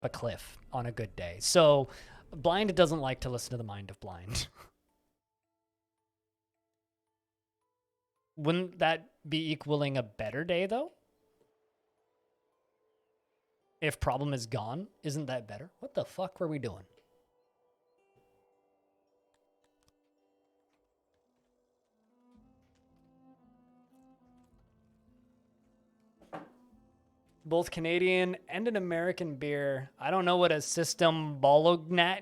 a cliff on a good day. So Blind doesn't like to listen to the mind of Blind. Wouldn't that be equaling a better day, though? If problem is gone, isn't that better? What the fuck were we doing? Both Canadian and an American beer. I don't know what a system Bologna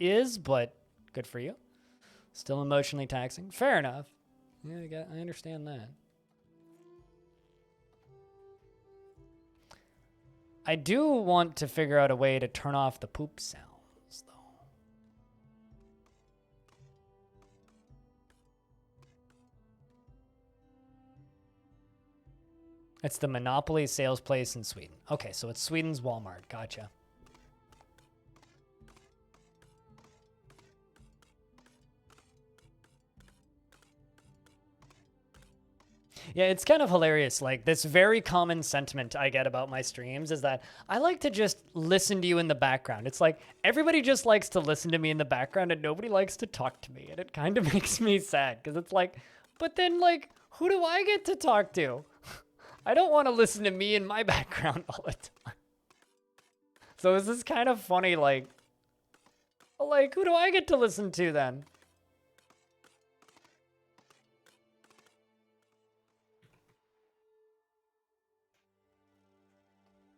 is, but good for you. Still emotionally taxing. Fair enough. Yeah, I understand that. I do want to figure out a way to turn off the poop sounds, though. It's the Monopoly sales place in Sweden. Okay, so it's Sweden's Walmart. Gotcha. Yeah, it's kind of hilarious. Like, this very common sentiment I get about my streams is that I like to just listen to you in the background. It's like everybody just likes to listen to me in the background and nobody likes to talk to me. And it kind of makes me sad because it's like, but then, like, who do I get to talk to? I don't want to listen to me in my background all the time. So is this kind of funny, like, who do I get to listen to then?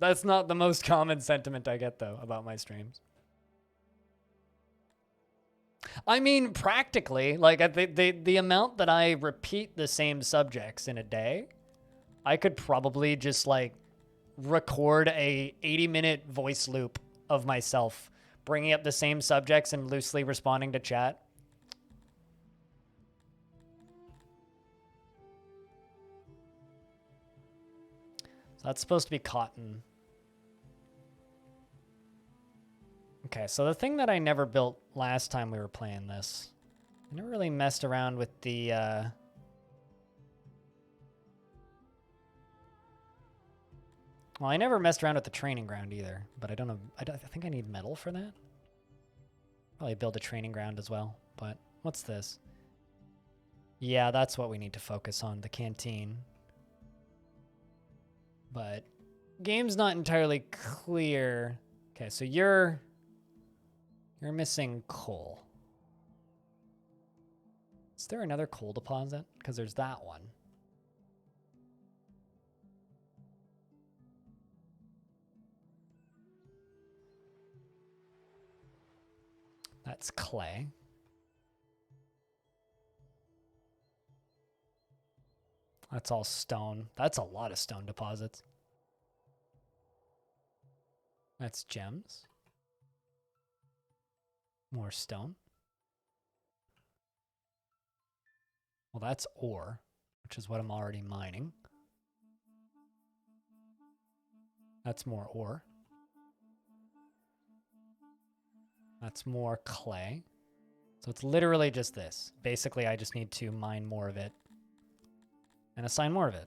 That's not the most common sentiment I get, though, about my streams. I mean, practically, like, the amount that I repeat the same subjects in a day, I could probably just, like, record a 80-minute voice loop of myself bringing up the same subjects and loosely responding to chat. So that's supposed to be cotton. Okay, so the thing that I never built last time we were playing this, I never really messed around with the, well, I never messed around with the training ground either, but I don't know, I think I need metal for that. Probably build a training ground as well, but what's this? Yeah, that's what we need to focus on, the canteen. But game's not entirely clear. Okay, so you're missing coal. Is there another coal deposit? Because there's that one. That's clay. That's all stone. That's a lot of stone deposits. That's gems. More stone. Well, that's ore, which is what I'm already mining. That's more ore. That's more clay. So it's literally just this. Basically, I just need to mine more of it and assign more of it.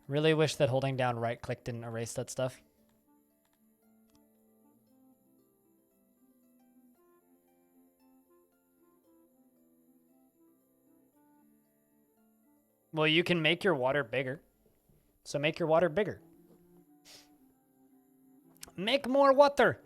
Really wish that holding down right click didn't erase that stuff. Well, you can make your water bigger. So make your water bigger. Make more water.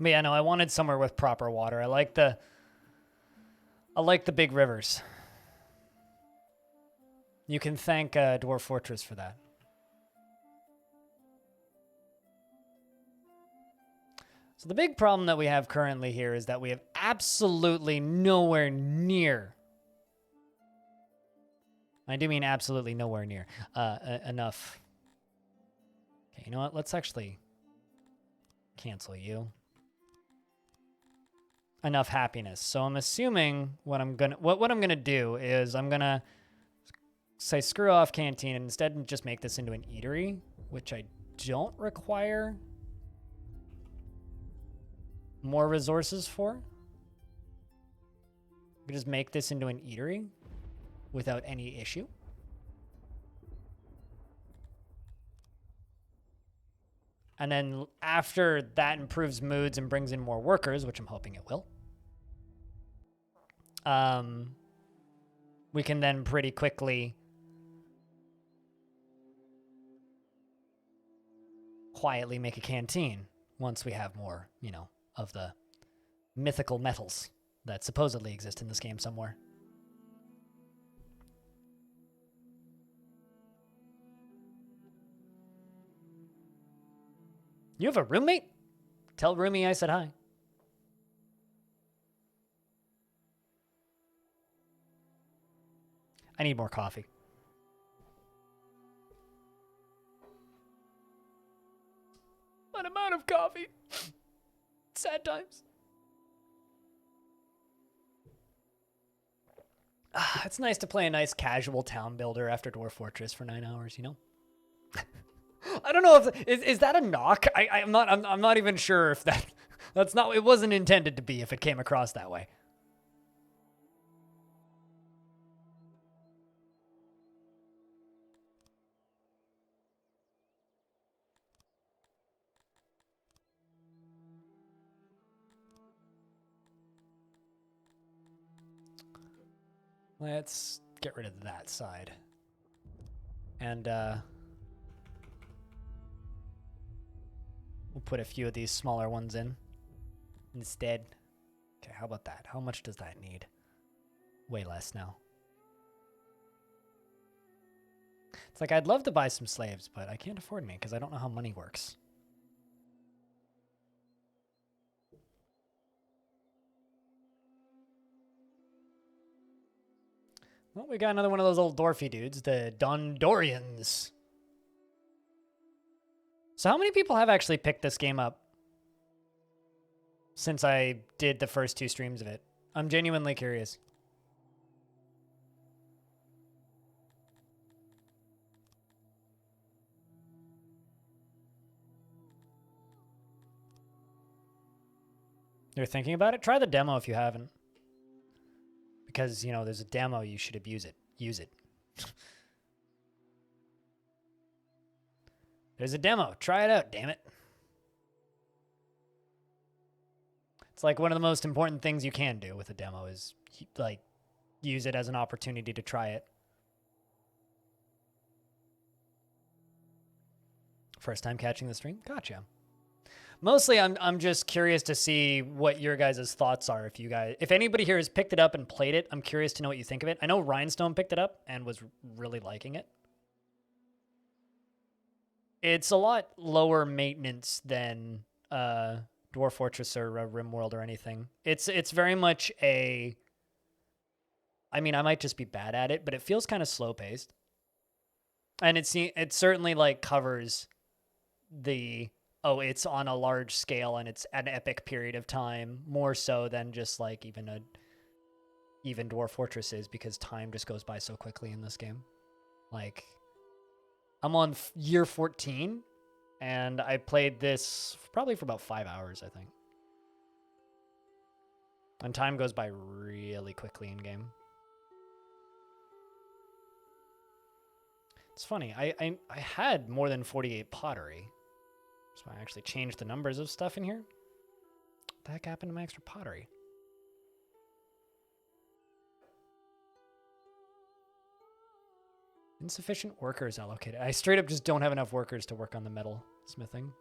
But yeah, no, I wanted somewhere with proper water. I like the big rivers. You can thank Dwarf Fortress for that. So the big problem that we have currently here is that we have absolutely nowhere near, I do mean absolutely nowhere near, enough Okay, you know what? Let's actually cancel you. Enough happiness. So I'm assuming what I'm gonna do is I'm gonna say screw off canteen and instead just make this into an eatery, which I don't require more resources for. I can just make this into an eatery without any issue. And then after that improves moods and brings in more workers, which I'm hoping it will, we can then pretty quickly quietly make a canteen once we have more, you know, of the mythical metals that supposedly exist in this game somewhere. You have a roommate? Tell Roomie I said hi. I need more coffee. An amount of coffee. Sad times. It's nice to play a nice casual town builder after Dwarf Fortress for 9 hours, you know? I don't know if is that a knock? I'm not even sure if that's not, it wasn't intended to be if it came across that way. Let's get rid of that side. And we'll put a few of these smaller ones in instead. Okay, how about that? How much does that need? Way less now. It's like I'd love to buy some slaves, but I can't afford me because I don't know how money works. Well, we got another one of those old dwarfy dudes, the Dondorians. So how many people have actually picked this game up since I did the first 2 streams of it? I'm genuinely curious. You're thinking about it? Try the demo if you haven't. Because, you know, there's a demo, you should abuse it. Use it. There's a demo. Try it out, damn it. It's like one of the most important things you can do with a demo is, like, use it as an opportunity to try it. First time catching the stream? Gotcha. Mostly, I'm just curious to see what your guys' thoughts are. If anybody here has picked it up and played it, I'm curious to know what you think of it. I know Rhinestone picked it up and was really liking it. It's a lot lower maintenance than Dwarf Fortress or RimWorld or anything. It's very much a. I mean, I might just be bad at it, but it feels kind of slow paced, and it certainly like covers the. Oh, it's on a large scale and it's an epic period of time, more so than just like even Dwarf Fortress is, because time just goes by so quickly in this game. Like, I'm on year 14 and I played this probably for about 5 hours, I think. And time goes by really quickly in game. It's funny, I had more than 48 pottery. So I actually changed the numbers of stuff in here. What the heck happened to my extra pottery? Insufficient workers allocated. I straight up just don't have enough workers to work on the metal smithing.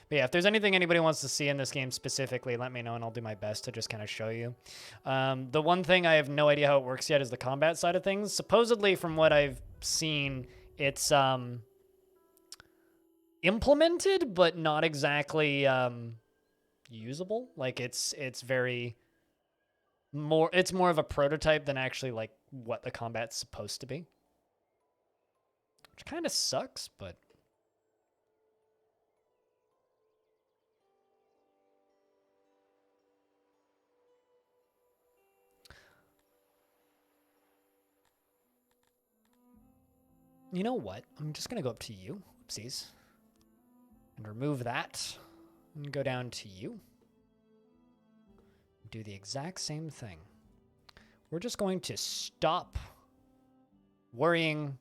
But yeah, if there's anything anybody wants to see in this game specifically, let me know and I'll do my best to just kind of show you. The one thing I have no idea how it works yet is the combat side of things. Supposedly, from what I've seen, it's implemented, but not exactly usable. Like it's very It's more of a prototype than actually like what the combat's supposed to be. Which kind of sucks, but you know what? I'm just going to go up to you. Oopsies. And remove that. And go down to you. Do the exact same thing. We're just going to stop worrying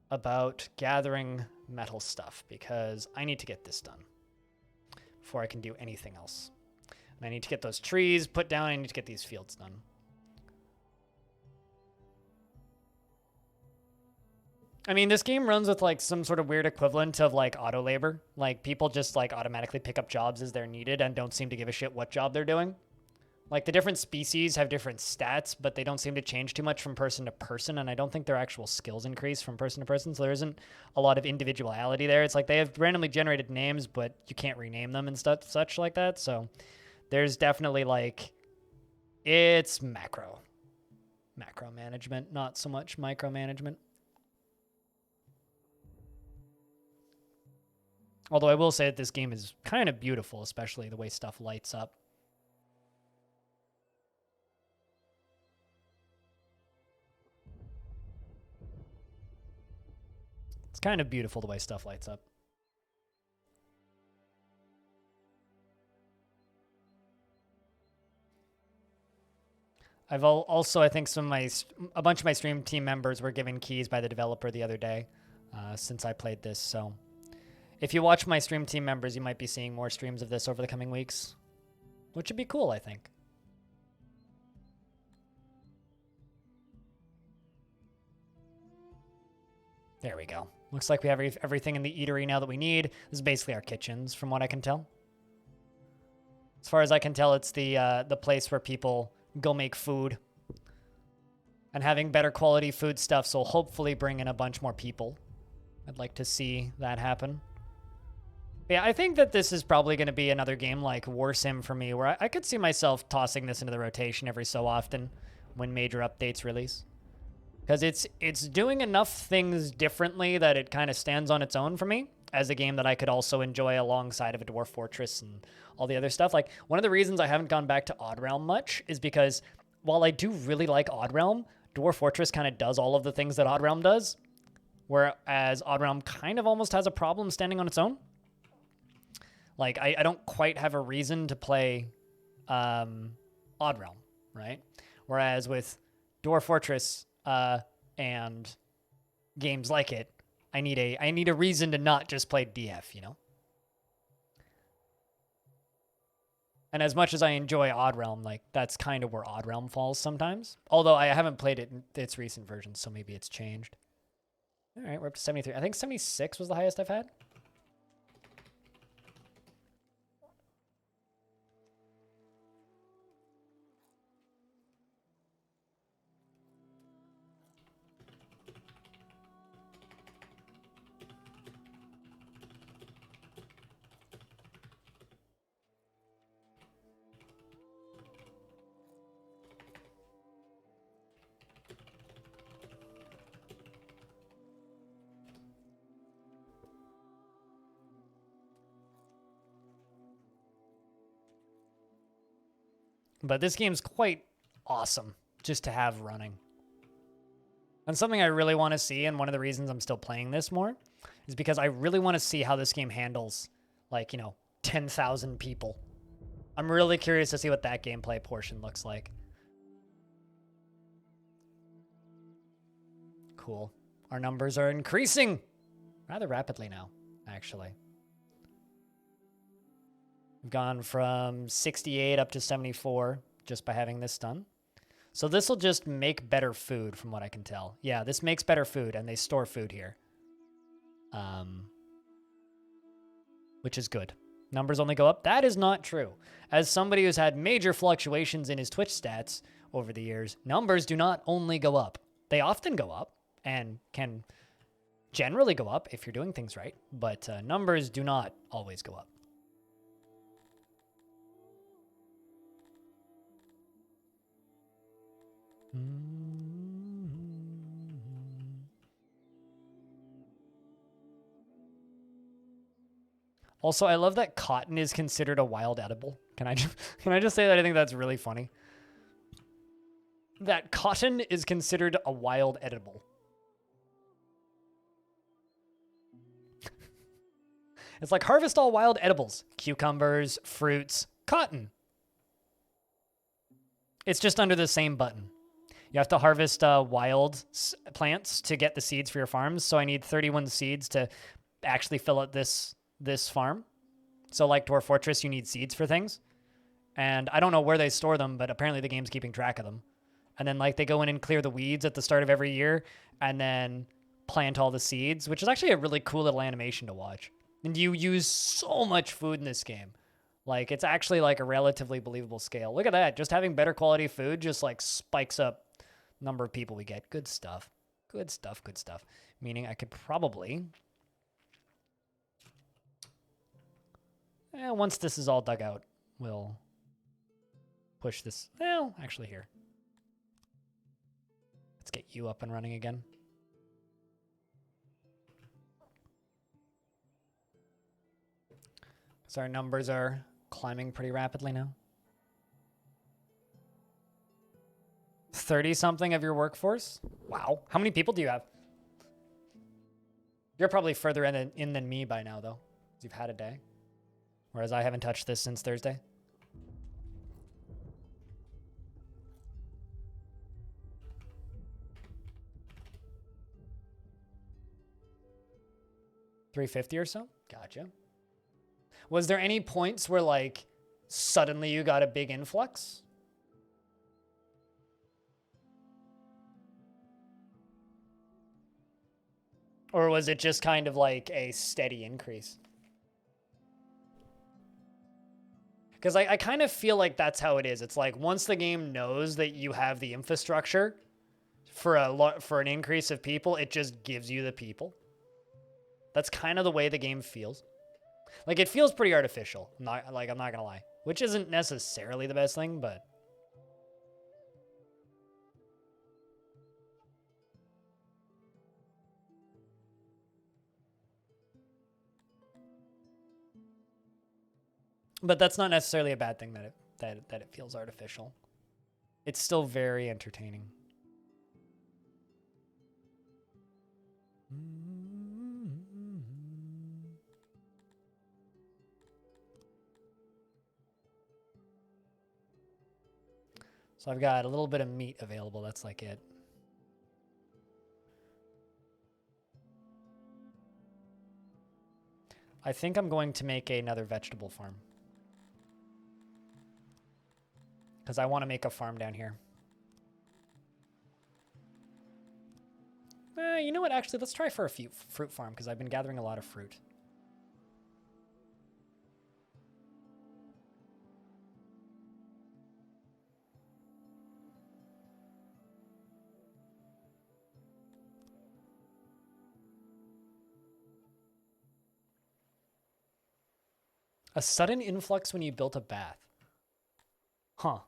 about gathering metal stuff because I need to get this done before I can do anything else. And I need to get those trees put down. I need to get these fields done. I mean, this game runs with like some sort of weird equivalent of like auto labor. Like people just like automatically pick up jobs as they're needed and don't seem to give a shit what job they're doing. Like the different species have different stats, but they don't seem to change too much from person to person. And I don't think their actual skills increase from person to person. So there isn't a lot of individuality there. It's like they have randomly generated names, but you can't rename them and stuff, such like that. So there's definitely like, it's macro management, not so much micromanagement. Although I will say that this game is kind of beautiful, especially the way stuff lights up. It's kind of beautiful the way stuff lights up. I've also, I think a bunch of my stream team members were given keys by the developer the other day since I played this. So if you watch my stream team members, you might be seeing more streams of this over the coming weeks, which would be cool, I think. There we go. Looks like we have everything in the eatery now that we need. This is basically our kitchens, from what I can tell. As far as I can tell, it's the place where people go make food. And having better quality foodstuffs will hopefully bring in a bunch more people. I'd like to see that happen. Yeah, I think that this is probably going to be another game like War Sim for me, where I could see myself tossing this into the rotation every so often when major updates release. Because it's doing enough things differently that it kind of stands on its own for me as a game that I could also enjoy alongside of a Dwarf Fortress and all the other stuff. Like, one of the reasons I haven't gone back to Odd Realm much is because while I do really like Odd Realm, Dwarf Fortress kind of does all of the things that Odd Realm does, whereas Odd Realm kind of almost has a problem standing on its own. Like, I don't quite have a reason to play Odd Realm, right? Whereas with Dwarf Fortress and games like it, I need a reason to not just play DF, you know? And as much as I enjoy Odd Realm, like, that's kind of where Odd Realm falls sometimes. Although I haven't played it in its recent versions, so maybe it's changed. All right, we're up to 73. I think 76 was the highest I've had. But this game's quite awesome just to have running. And something I really want to see, and one of the reasons I'm still playing this more, is because I really want to see how this game handles, like, 10,000 people. I'm really curious to see what that gameplay portion looks like. Cool. Our numbers are increasing rather rapidly now, actually. We've gone from 68 up to 74 just by having this done. So this will just make better food from what I can tell. Yeah, this makes better food, and they store food here. Which is good. Numbers only go up. That is not true. As somebody who's had major fluctuations in his Twitch stats over the years, numbers do not only go up. They often go up and can generally go up if you're doing things right, but numbers do not always go up. Also, I love that cotton is considered a wild edible. Can I just say that? I think that's really funny. That cotton is considered a wild edible. It's like harvest all wild edibles. Cucumbers, fruits, cotton. It's just under the same button. You have to harvest wild plants to get the seeds for your farms. So I need 31 seeds to actually fill out this farm. So like Dwarf Fortress, you need seeds for things. And I don't know where they store them, but apparently the game's keeping track of them. And then like they go in and clear the weeds at the start of every year and then plant all the seeds, which is actually a really cool little animation to watch. And you use so much food in this game. Like it's actually like a relatively believable scale. Look at that. Just having better quality food just like spikes up the number of people we get. Good stuff. Good stuff. Good stuff. Meaning I could probably... once this is all dug out, we'll push this. Well, actually here. Let's get you up and running again. So our numbers are climbing pretty rapidly now. 30-something of your workforce? Wow. How many people do you have? You're probably further in than me by now, though. You've had a day. Whereas I haven't touched this since Thursday. $350 or so? Gotcha. Was there any points where, like, suddenly you got a big influx? Or was it just kind of like a steady increase? Because I kind of feel like that's how it is. It's like once the game knows that you have the infrastructure for an increase of people, it just gives you the people. That's kind of the way the game feels. Like it feels pretty artificial. I'm not gonna lie, which isn't necessarily the best thing, but that's not necessarily a bad thing that it feels artificial. It's still very entertaining. So I've got a little bit of meat available. That's like it. I think I'm going to make another vegetable farm. Because I want to make a farm down here. You know what? Actually, let's try for a fruit farm because I've been gathering a lot of fruit. A sudden influx when you built a bath. Huh.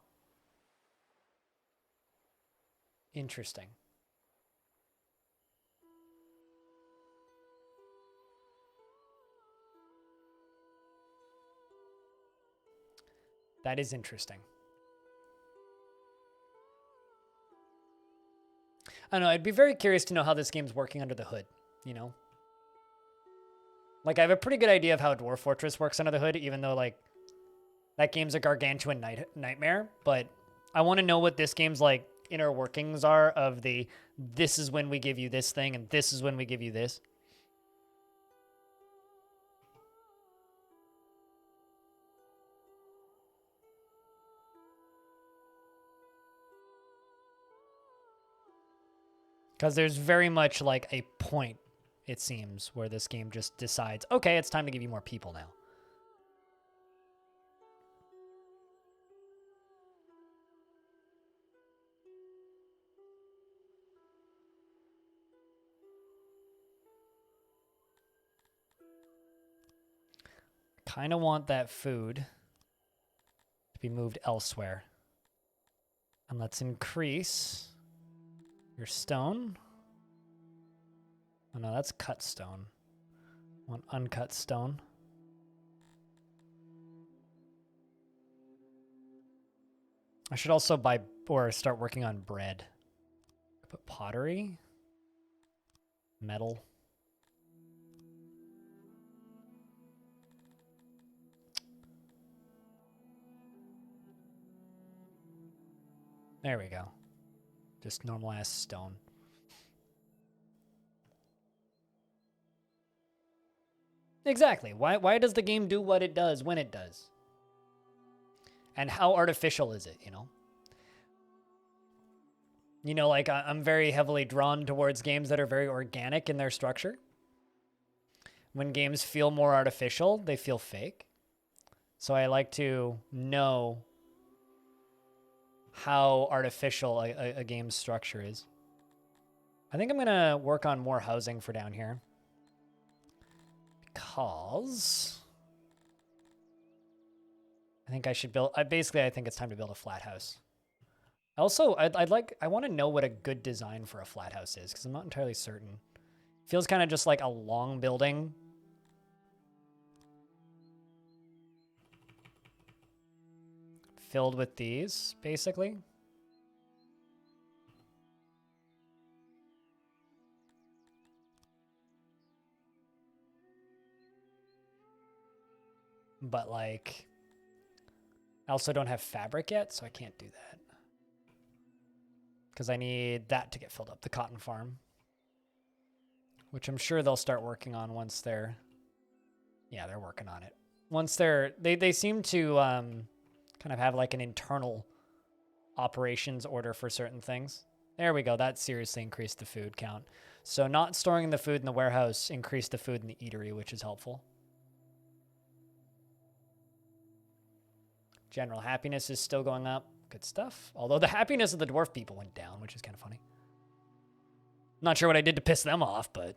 Interesting. That is interesting. I don't know. I'd be very curious to know how this game's working under the hood, you know? Like, I have a pretty good idea of how Dwarf Fortress works under the hood, even though, like, that game's a gargantuan nightmare. But I want to know what this game's, like, inner workings are of the, this is when we give you this thing, and this is when we give you this. Because there's very much, like, a point, it seems, where this game just decides, okay, it's time to give you more people now. Kind of want that food to be moved elsewhere. And let's increase Your stone. Oh no, that's cut stone. I want uncut stone. I should also buy or start working on bread. Put pottery. Metal. There we go. Just normal ass stone. Exactly. Why does the game do what it does when it does? And how artificial is it, you know? You know, like I'm very heavily drawn towards games that are very organic in their structure. When games feel more artificial, they feel fake. So I like to know how artificial a game's structure is. I think I'm going to work on more housing for down here. Because I think I should build... basically, I think it's time to build a flat house. Also, I want to know what a good design for a flat house is, because I'm not entirely certain. It feels kind of just like a long building. Filled with these, basically. But, like, I also don't have fabric yet, so I can't do that. Because I need that to get filled up, the cotton farm. Which I'm sure they'll start working on once they're... Yeah, they're working on it. Once they're... They seem to kind of have, like, an internal operations order for certain things. There we go. That seriously increased the food count. So not storing the food in the warehouse increased the food in the eatery, which is helpful. General happiness is still going up. Good stuff. Although the happiness of the dwarf people went down, which is kind of funny. Not sure what I did to piss them off, but...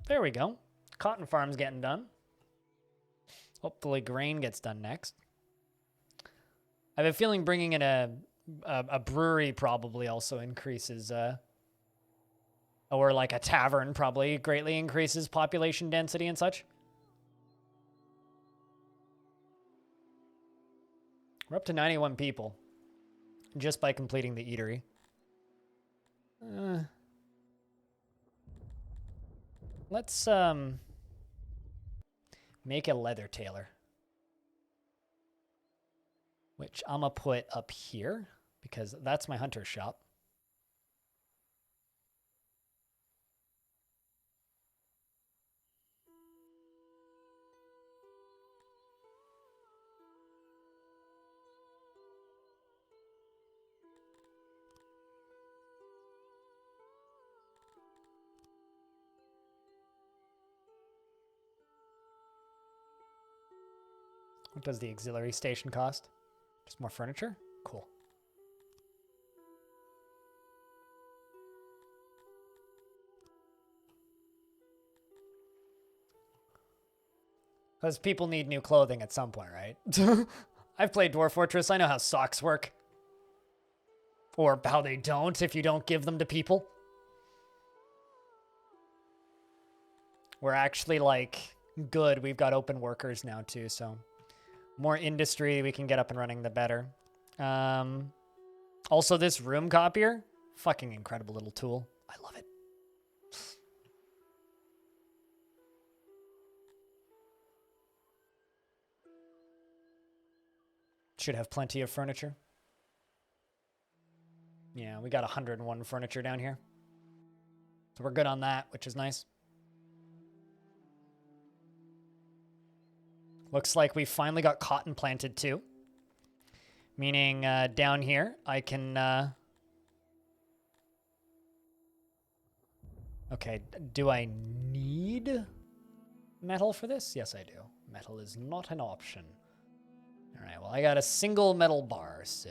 There we go. Cotton farm's getting done. Hopefully grain gets done next. I have a feeling bringing in a brewery probably also increases... or like a tavern probably greatly increases population density and such. We're up to 91 people just by completing the eatery. Let's make a leather tailor, which I'm gonna put up here because that's my hunter's shop. What does the auxiliary station cost? Just more furniture? Cool. Because people need new clothing at some point, right? I've played Dwarf Fortress. I know how socks work. Or how they don't if you don't give them to people. We're actually, like, good. We've got open workers now, too, so... More industry we can get up and running, the better. Also, this room copier, fucking incredible little tool. I love it. Should have plenty of furniture. Yeah, we got 101 furniture down here. So we're good on that, which is nice. Looks like we finally got cotton planted too. Meaning down here, I can... Okay, do I need metal for this? Yes, I do. Metal is not an option. All right, well, I got a single metal bar, so...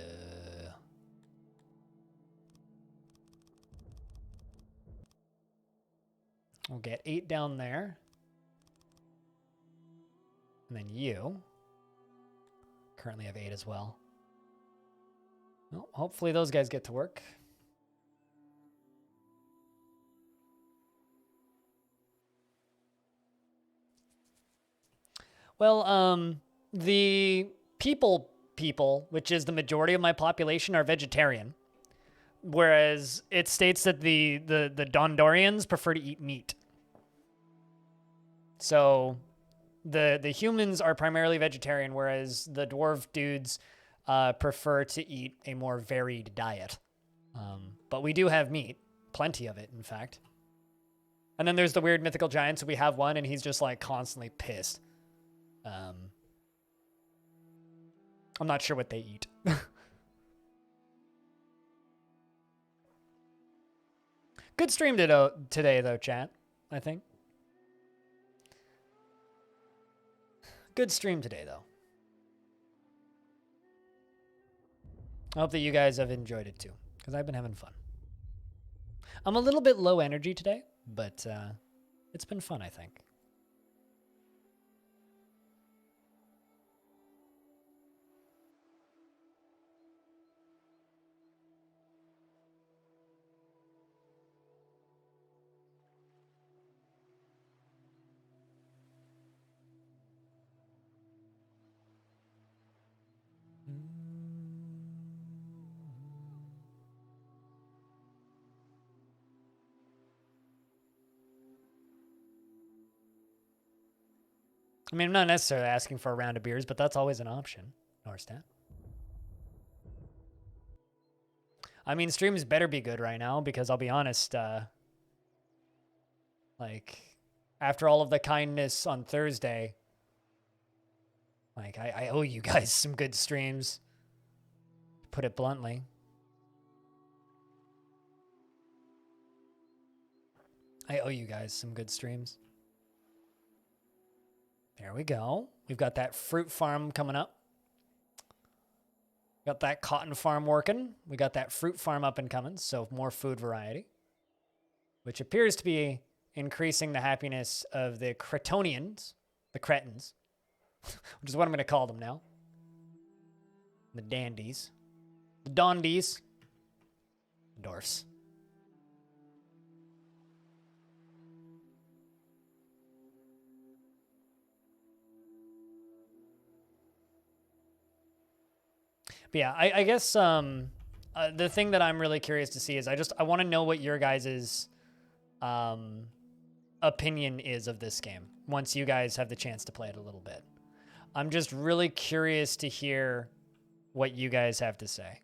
We'll get 8 down there. And then you. Currently have 8 as well. Well, hopefully those guys get to work. Well, the people, which is the majority of my population, are vegetarian. Whereas it states that the Dondorians prefer to eat meat. So the humans are primarily vegetarian, whereas the dwarf dudes prefer to eat a more varied diet. But we do have meat, plenty of it, in fact. And then there's the weird mythical giant, so we have one, and he's just like constantly pissed. I'm not sure what they eat. Good stream today, though, chat, I think. Good stream today, though. I hope that you guys have enjoyed it, too, because I've been having fun. I'm a little bit low energy today, but it's been fun, I think. I mean, I'm not necessarily asking for a round of beers, but that's always an option. Norstat. I mean, streams better be good right now, because I'll be honest, like, after all of the kindness on Thursday, like, I owe you guys some good streams, to put it bluntly. I owe you guys some good streams. There we go. We've got that fruit farm coming up. Got that cotton farm working. We got that fruit farm up and coming, so more food variety, which appears to be increasing the happiness of the Cretonians, the Cretans, which is what I'm going to call them now. The dandies. The dondies. Dwarfs. But yeah, I guess the thing that I'm really curious to see is I want to know what your guys' opinion is of this game once you guys have the chance to play it a little bit. I'm just really curious to hear what you guys have to say.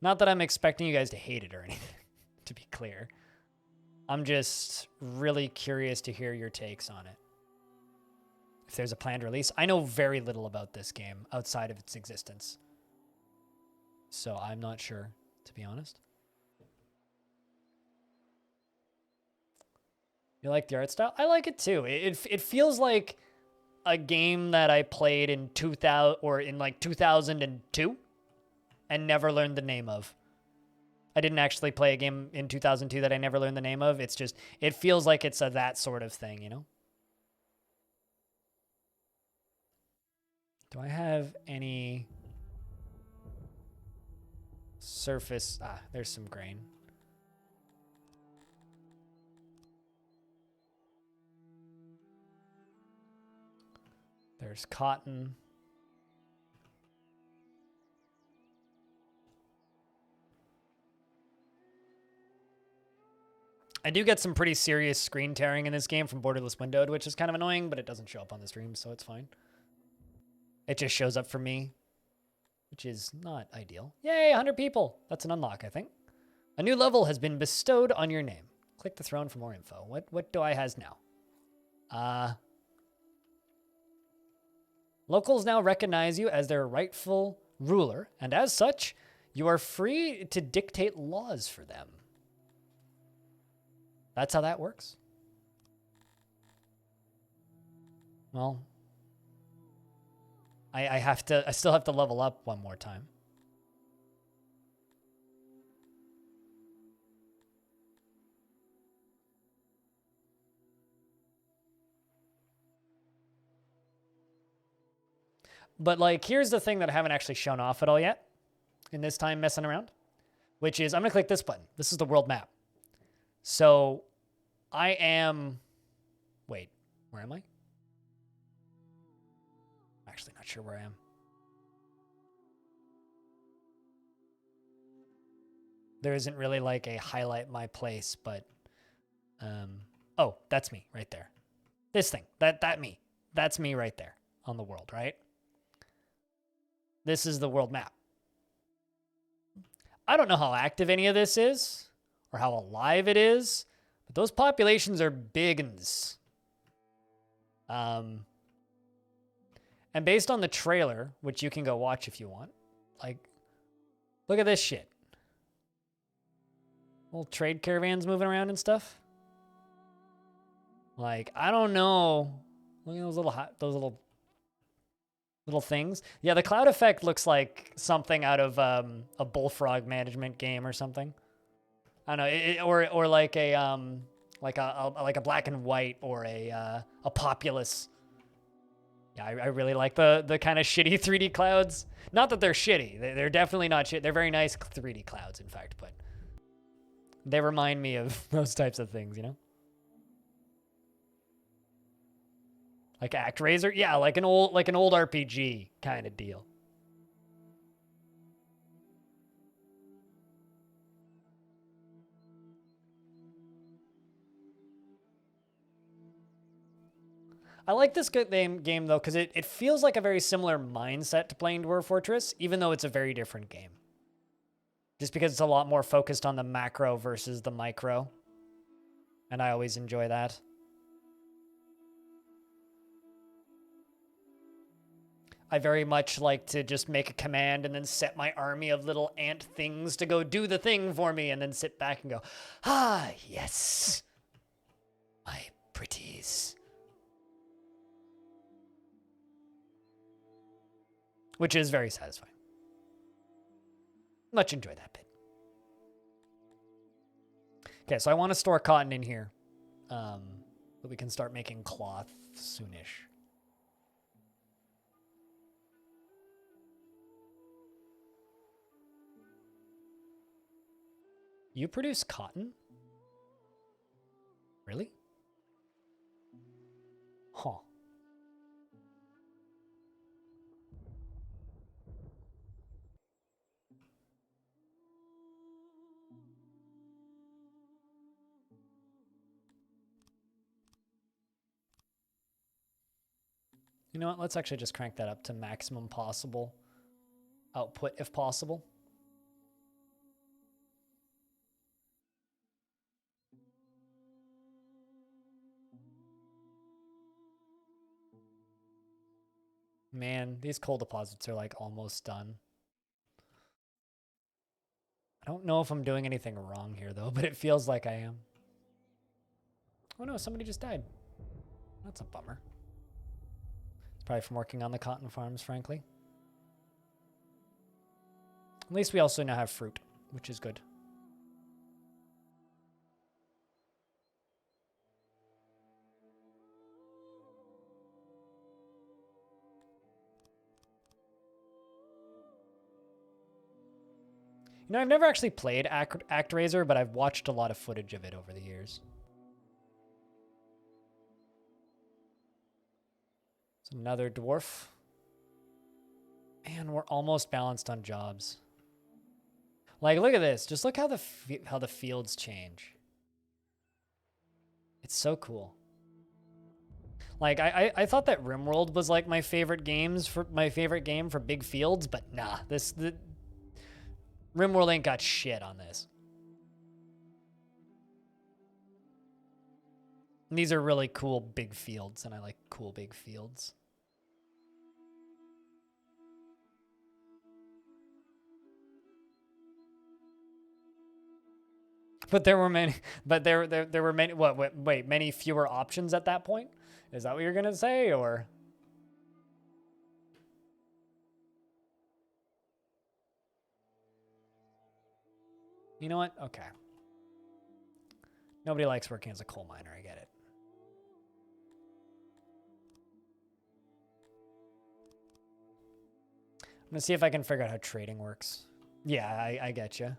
Not that I'm expecting you guys to hate it or anything, to be clear. I'm just really curious to hear your takes on it. If there's a planned release. I know very little about this game outside of its existence. So I'm not sure, to be honest. You like the art style? I like it too. It feels like a game that I played in 2000 or in like 2002 and never learned the name of. I didn't actually play a game in 2002 that I never learned the name of. It's just, it feels like it's that sort of thing, you know? Do I have any surface? Ah, there's some grain. There's cotton. I do get some pretty serious screen tearing in this game from Borderless Windowed, which is kind of annoying, but it doesn't show up on the stream, so it's fine. It just shows up for me, which is not ideal. Yay, 100 people. That's an unlock, I think. A new level has been bestowed on your name. Click the throne for more info. What do I has now? Locals now recognize you as their rightful ruler, and as such, you are free to dictate laws for them. That's how that works. Well, I still have to level up one more time. But like, here's the thing that I haven't actually shown off at all yet in this time messing around, which is I'm going to click this button. This is the world map. So I am, wait, where am I? I'm actually not sure where I am. There isn't really like a highlight my place, but, oh, that's me right there. This thing, that's me right there on the world, right? This is the world map. I don't know how active any of this is or how alive it is, but those populations are big uns. And based on the trailer, which you can go watch if you want, like, look at this shit. Little trade caravans moving around and stuff. Like, I don't know. Look at those little things. Yeah, the cloud effect looks like something out of a bullfrog management game or something. I don't know, or like a black and white or a populous. Yeah, I really like the kind of shitty 3D clouds. Not that they're shitty. They're definitely not shit. They're very nice 3D clouds, in fact, but they remind me of those types of things, you know? Like ActRaiser? Yeah, like an old RPG kind of deal. I like this game though, because it feels like a very similar mindset to playing Dwarf Fortress, even though it's a very different game. Just because it's a lot more focused on the macro versus the micro. And I always enjoy that. I very much like to just make a command and then set my army of little ant things to go do the thing for me and then sit back and go, ah, yes, my pretties. Which is very satisfying. Much enjoy that bit. Okay, so I want to store cotton in here. But we can start making cloth soonish. You produce cotton? Really? Huh. You know what? Let's actually just crank that up to maximum possible output if possible. Man, these coal deposits are like almost done. I don't know if I'm doing anything wrong here though, but it feels like I am. Oh no, somebody just died. That's a bummer. It's probably from working on the cotton farms, frankly. At least we also now have fruit, which is good. You know, I've never actually played ActRaiser, but I've watched a lot of footage of it over the years. It's another dwarf. Man, we're almost balanced on jobs. Like, look at this. Just look how the fields change. It's so cool. Like, I thought that RimWorld was like my favorite game for big fields, but nah, RimWorld ain't got shit on this. And these are really cool big fields, and I like cool big fields. But there were many. But there were many. Wait, many fewer options at that point? Is that what you're gonna say, or? You know what? Okay. Nobody likes working as a coal miner. I get it. I'm gonna see if I can figure out how trading works. Yeah, I get you.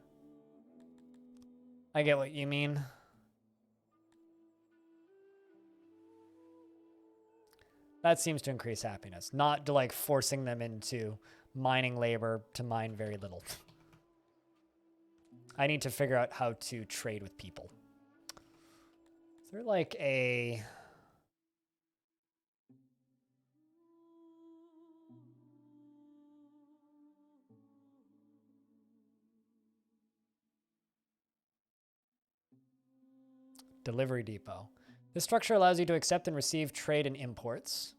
I get what you mean. That seems to increase happiness, not to like forcing them into mining labor to mine very little. I need to figure out how to trade with people. Is there like a... Delivery depot. This structure allows you to accept and receive trade and imports.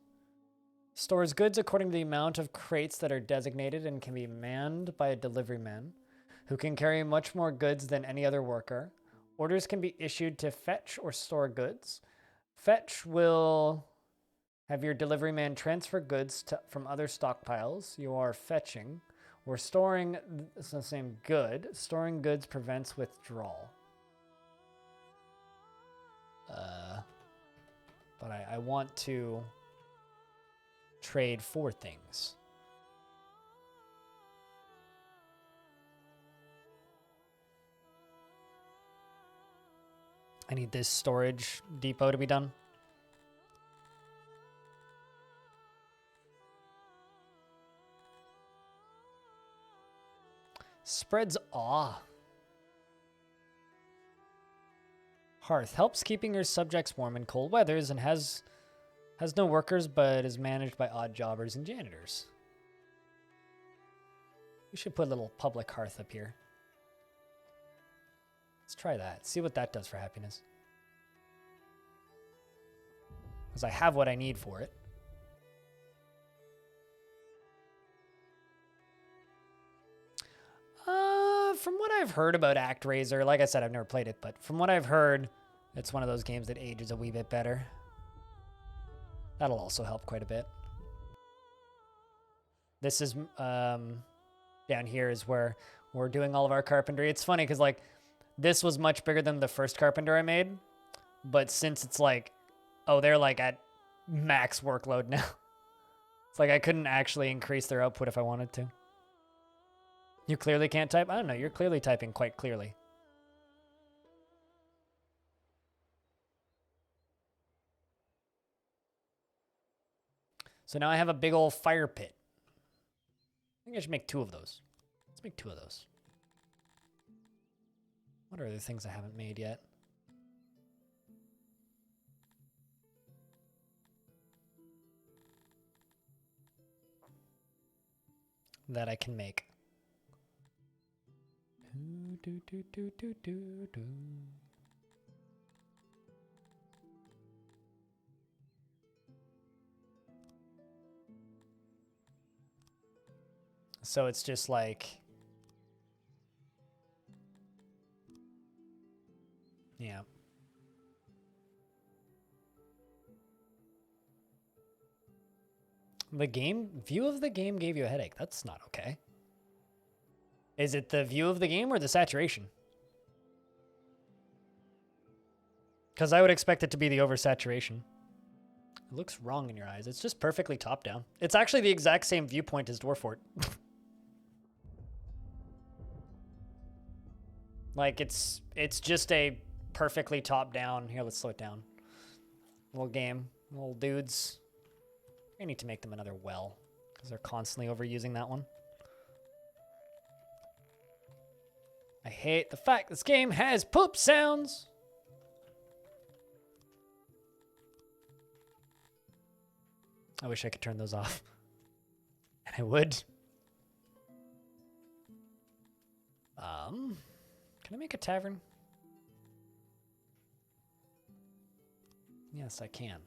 Stores goods according to the amount of crates that are designated and can be manned by a delivery man who can carry much more goods than any other worker. Orders can be issued to fetch or store goods. Fetch will have your delivery man transfer goods from other stockpiles you are fetching, or storing the same good. Storing goods prevents withdrawal. But I want to trade for things. I need this storage depot to be done. Spreads awe. Hearth helps keeping your subjects warm in cold weathers and has no workers but is managed by odd jobbers and janitors. We should put a little public hearth up here. Let's try that. See what that does for happiness. Because I have what I need for it. From what I've heard about ActRaiser, like I said, I've never played it, but from what I've heard, it's one of those games that ages a wee bit better. That'll also help quite a bit. This is, down here is where we're doing all of our carpentry. It's funny because, like, this was much bigger than the first carpenter I made, but since it's like, oh, they're like at max workload now. It's like I couldn't actually increase their output if I wanted to. You clearly can't type? I don't know. You're clearly typing quite clearly. So now I have a big old fire pit. I think I should make 2 of those. Let's make 2 of those. What are the things I haven't made yet? That I can make. So it's just like, yeah. The game, view of the game gave you a headache. That's not okay. Is it the view of the game or the saturation? Because I would expect it to be the oversaturation. It looks wrong in your eyes. It's just perfectly top down. It's actually the exact same viewpoint as Dwarfort. Like, it's just a perfectly top down. Here, let's slow it down. Little game. Little dudes. I need to make them another well, because they're constantly overusing that one. I hate the fact this game has poop sounds. I wish I could turn those off. And I would. Can I make a tavern? Yes, I can.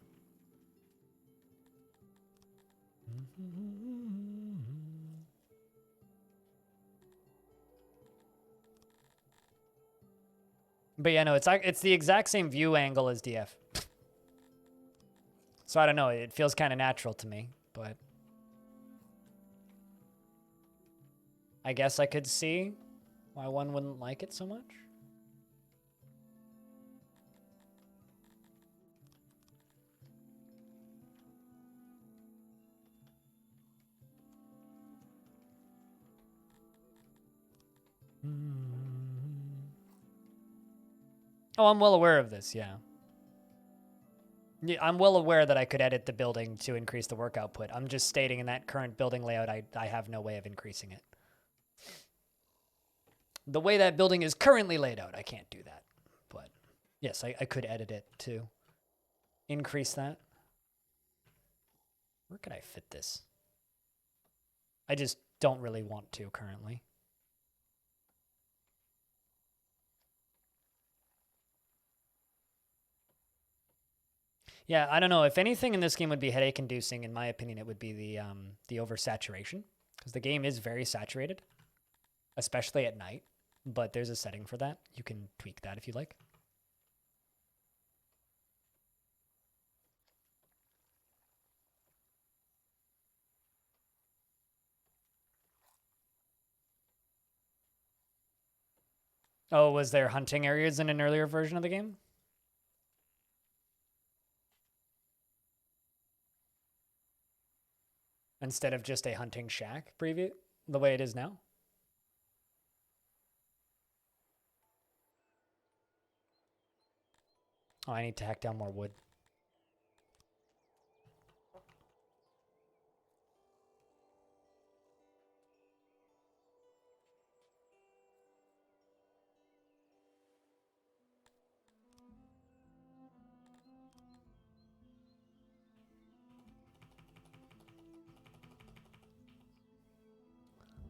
But yeah, no, it's the exact same view angle as DF. So I don't know, it feels kind of natural to me, but I guess I could see why one wouldn't like it so much. Oh, I'm well aware of this, yeah. Yeah, I'm well aware that I could edit the building to increase the work output. I'm just stating in that current building layout, I have no way of increasing it. The way that building is currently laid out, I can't do that. But yes, I could edit it to increase that. Where could I fit this? I just don't really want to currently. Yeah, I don't know. If anything in this game would be headache-inducing, in my opinion, it would be the oversaturation, because the game is very saturated, especially at night. But there's a setting for that. You can tweak that if you like. Oh, was there hunting areas in an earlier version of the game? Instead of just a hunting shack preview, the way it is now? Oh, I need to hack down more wood.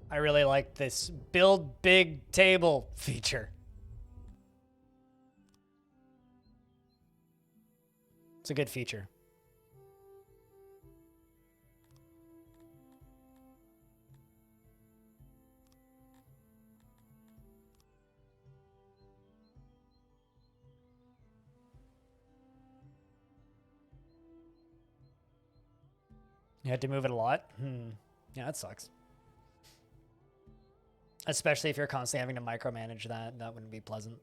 I really like this build big table feature. It's a good feature. You had to move it a lot? Yeah, that sucks. Especially if you're constantly having to micromanage that. That wouldn't be pleasant.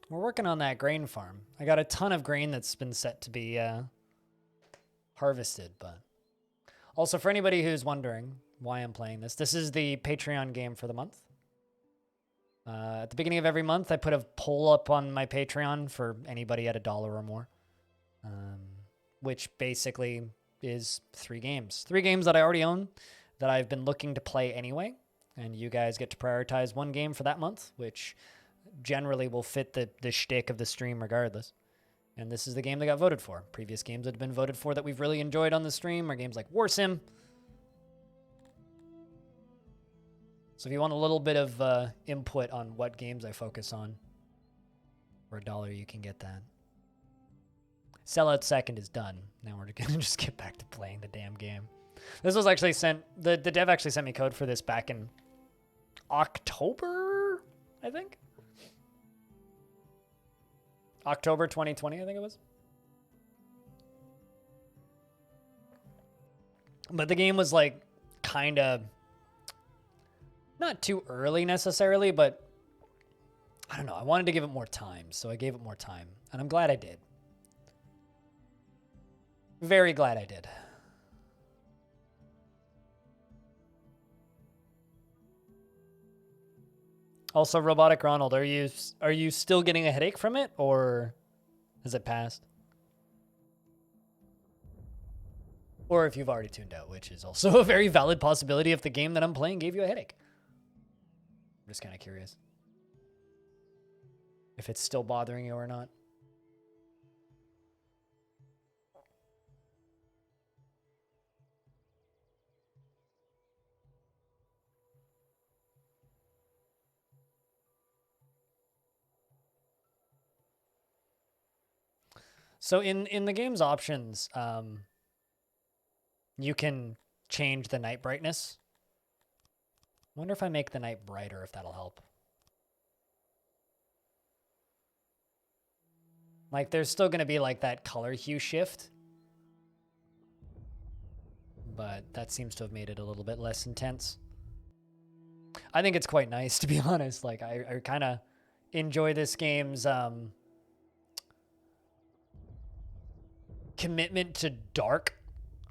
We're working on that grain farm. I got a ton of grain that's been set to be harvested, but also for anybody who's wondering why I'm playing this, this is the Patreon game for the month. At the beginning of every month, I put a poll up on my Patreon for anybody at $1 or more, which basically is 3 games. 3 games that I already own that I've been looking to play anyway, and you guys get to prioritize 1 game for that month, which generally will fit the shtick of the stream regardless. And this is the game that got voted for. Previous games that have been voted for that we've really enjoyed on the stream are games like War Sim. So if you want a little bit of input on what games I focus on, for $1 you can get that. Sellout Second is done. Now we're gonna just get back to playing the damn game. This was actually sent, the dev actually sent me code for this back in October, I think. October 2020, I think it was. But the game was like kind of not too early necessarily, but I don't know. I wanted to give it more time, so I gave it more time, and I'm glad I did. Very glad I did. Also, Robotic Ronald, are you still getting a headache from it, or has it passed? Or if you've already tuned out, which is also a very valid possibility if the game that I'm playing gave you a headache. I'm just kind of curious if it's still bothering you or not. So in the game's options, you can change the night brightness. I wonder if I make the night brighter, if that'll help. Like, there's still going to be like that color hue shift, but that seems to have made it a little bit less intense. I think it's quite nice, to be honest. Like, I kind of enjoy this game's commitment to dark.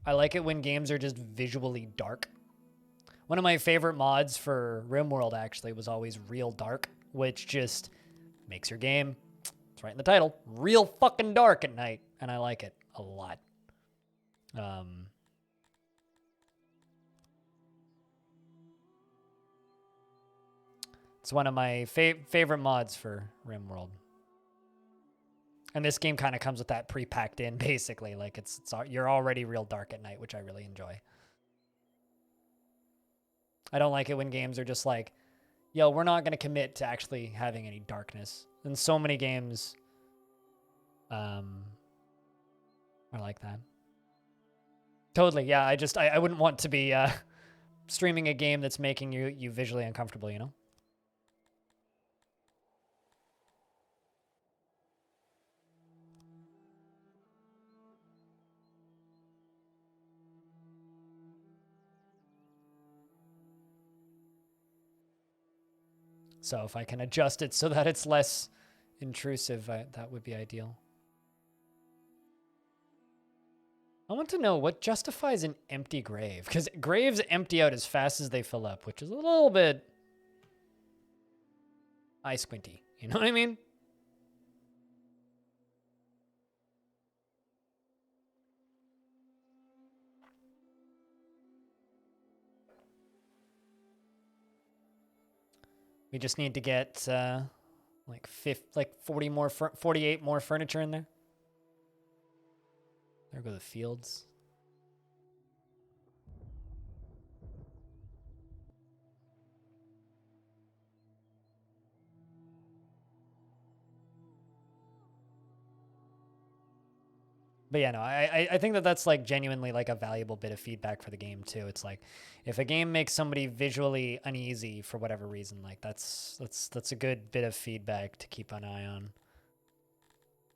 I like it when games are just visually dark. One of my favorite mods for RimWorld actually was always Real Dark, which just makes your game, it's right in the title, real fucking dark at night, and I like it a lot. It's one of my favorite mods for RimWorld. And this game kind of comes with that pre-packed in, basically. Like, you're already real dark at night, which I really enjoy. I don't like it when games are just like, yo, we're not going to commit to actually having any darkness. And so many games are like that. Totally, yeah. I wouldn't want to be streaming a game that's making you visually uncomfortable, you know? So if I can adjust it so that it's less intrusive, that would be ideal. I want to know what justifies an empty grave, because graves empty out as fast as they fill up, which is a little bit eye squinty. You know what I mean? We just need to get like 48 more furniture in there. There go the fields. But yeah, no, I think that's like genuinely like a valuable bit of feedback for the game too. It's like if a game makes somebody visually uneasy for whatever reason, like that's a good bit of feedback to keep an eye on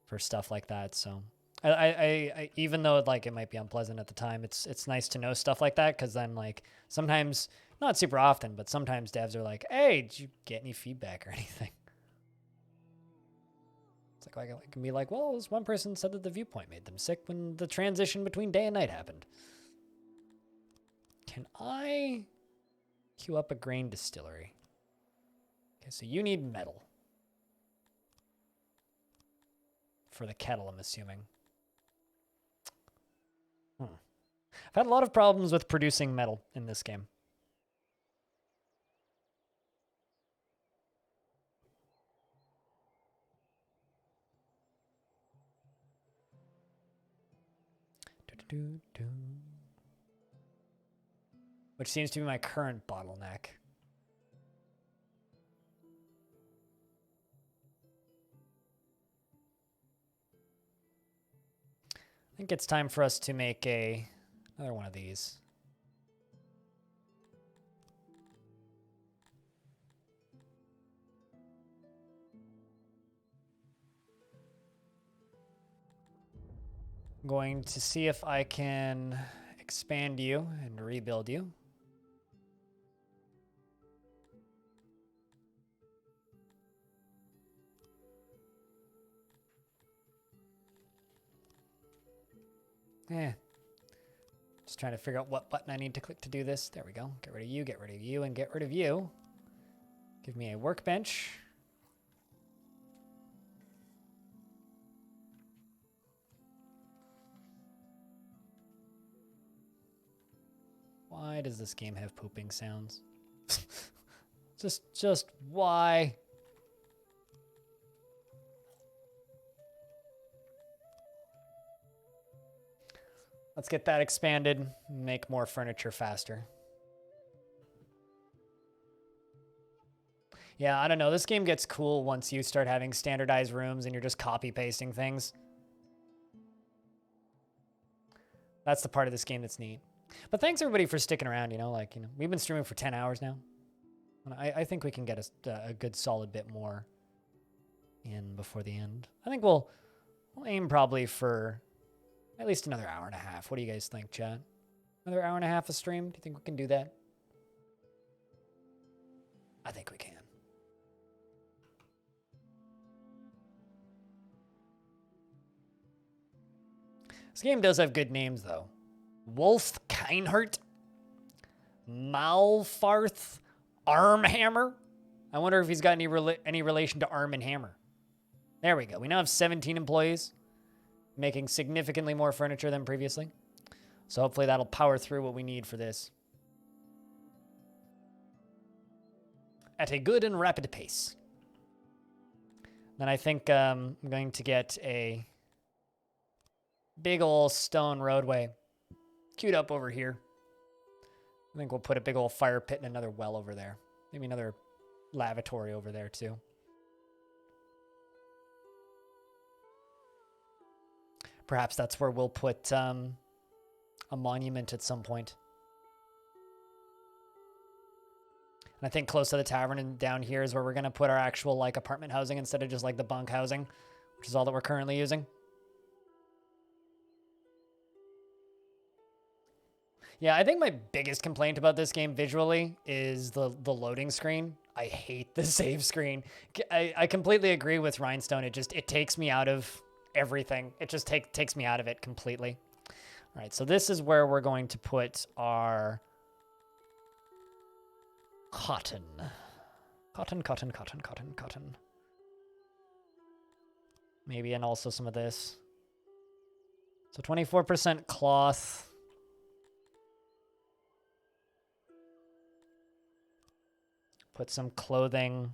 for stuff like that. So I even though like it might be unpleasant at the time, it's nice to know stuff like that, because then like sometimes, not super often, but sometimes devs are like, hey, did you get any feedback or anything? It's like I can be like, well, this one person said that the viewpoint made them sick when the transition between day and night happened. Can I queue up a grain distillery? Okay, so you need metal. For the kettle, I'm assuming. I've had a lot of problems with producing metal in this game. Which seems to be my current bottleneck. I think it's time for us to make another one of these. I'm going to see if I can expand you and rebuild you. Just trying to figure out what button I need to click to do this. There we go. Get rid of you, and get rid of you. Give me a workbench. Why does this game have pooping sounds? just why? Let's get that expanded, make more furniture faster. Yeah, I don't know. This game gets cool once you start having standardized rooms and you're just copy pasting things. That's the part of this game that's neat. But thanks everybody for sticking around, we've been streaming for 10 hours now. And I think we can get a good solid bit more in before the end. I think we'll aim probably for at least another hour and a half. What do you guys think, chat? Another hour and a half of stream? Do you think we can do that? I think we can. This game does have good names, though. Wolf Kinehart, Malfarth, Armhammer. I wonder if he's got any relation to Arm and Hammer. There we go. We now have 17 employees, making significantly more furniture than previously. So hopefully that'll power through what we need for this at a good and rapid pace. Then I think I'm going to get a big old stone roadway queued up over here. I think we'll put a big old fire pit and another well over there. Maybe another lavatory over there too. Perhaps that's where we'll put a monument at some point. And I think close to the tavern and down here is where we're going to put our actual like apartment housing instead of just like the bunk housing, which is all that we're currently using. Yeah, I think my biggest complaint about this game visually is the loading screen. I hate the save screen. I completely agree with Rhinestone. It takes me out of everything. It just takes me out of it completely. All right, so this is where we're going to put our cotton. Cotton. Maybe, and also some of this. So 24% cloth. Put some clothing.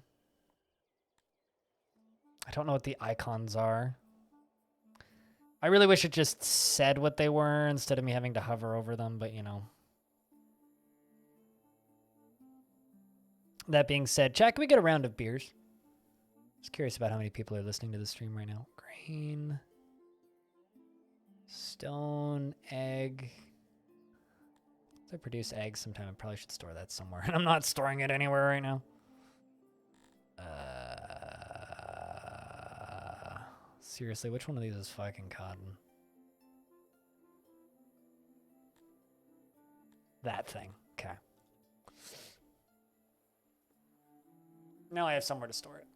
I don't know what the icons are. I really wish it just said what they were instead of me having to hover over them, but you know. That being said, chat, can we get a round of beers? Just curious about how many people are listening to the stream right now. Grain. Stone. Egg. If I produce eggs sometime, I probably should store that somewhere. And I'm not storing it anywhere right now. Seriously, which one of these is fucking cotton? That thing. Okay. Now I have somewhere to store it.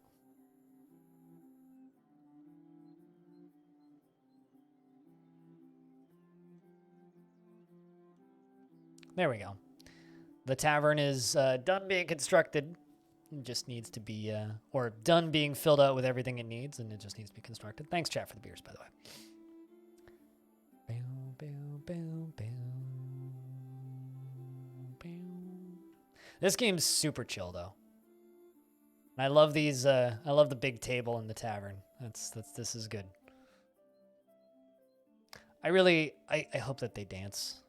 There we go. The tavern is done being constructed. It just needs to be, or done being filled out with everything it needs, and it just needs to be constructed. Thanks, chat, for the beers, by the way. This game's super chill, though. And I love these. I love the big table in the tavern. This is good. I hope that they dance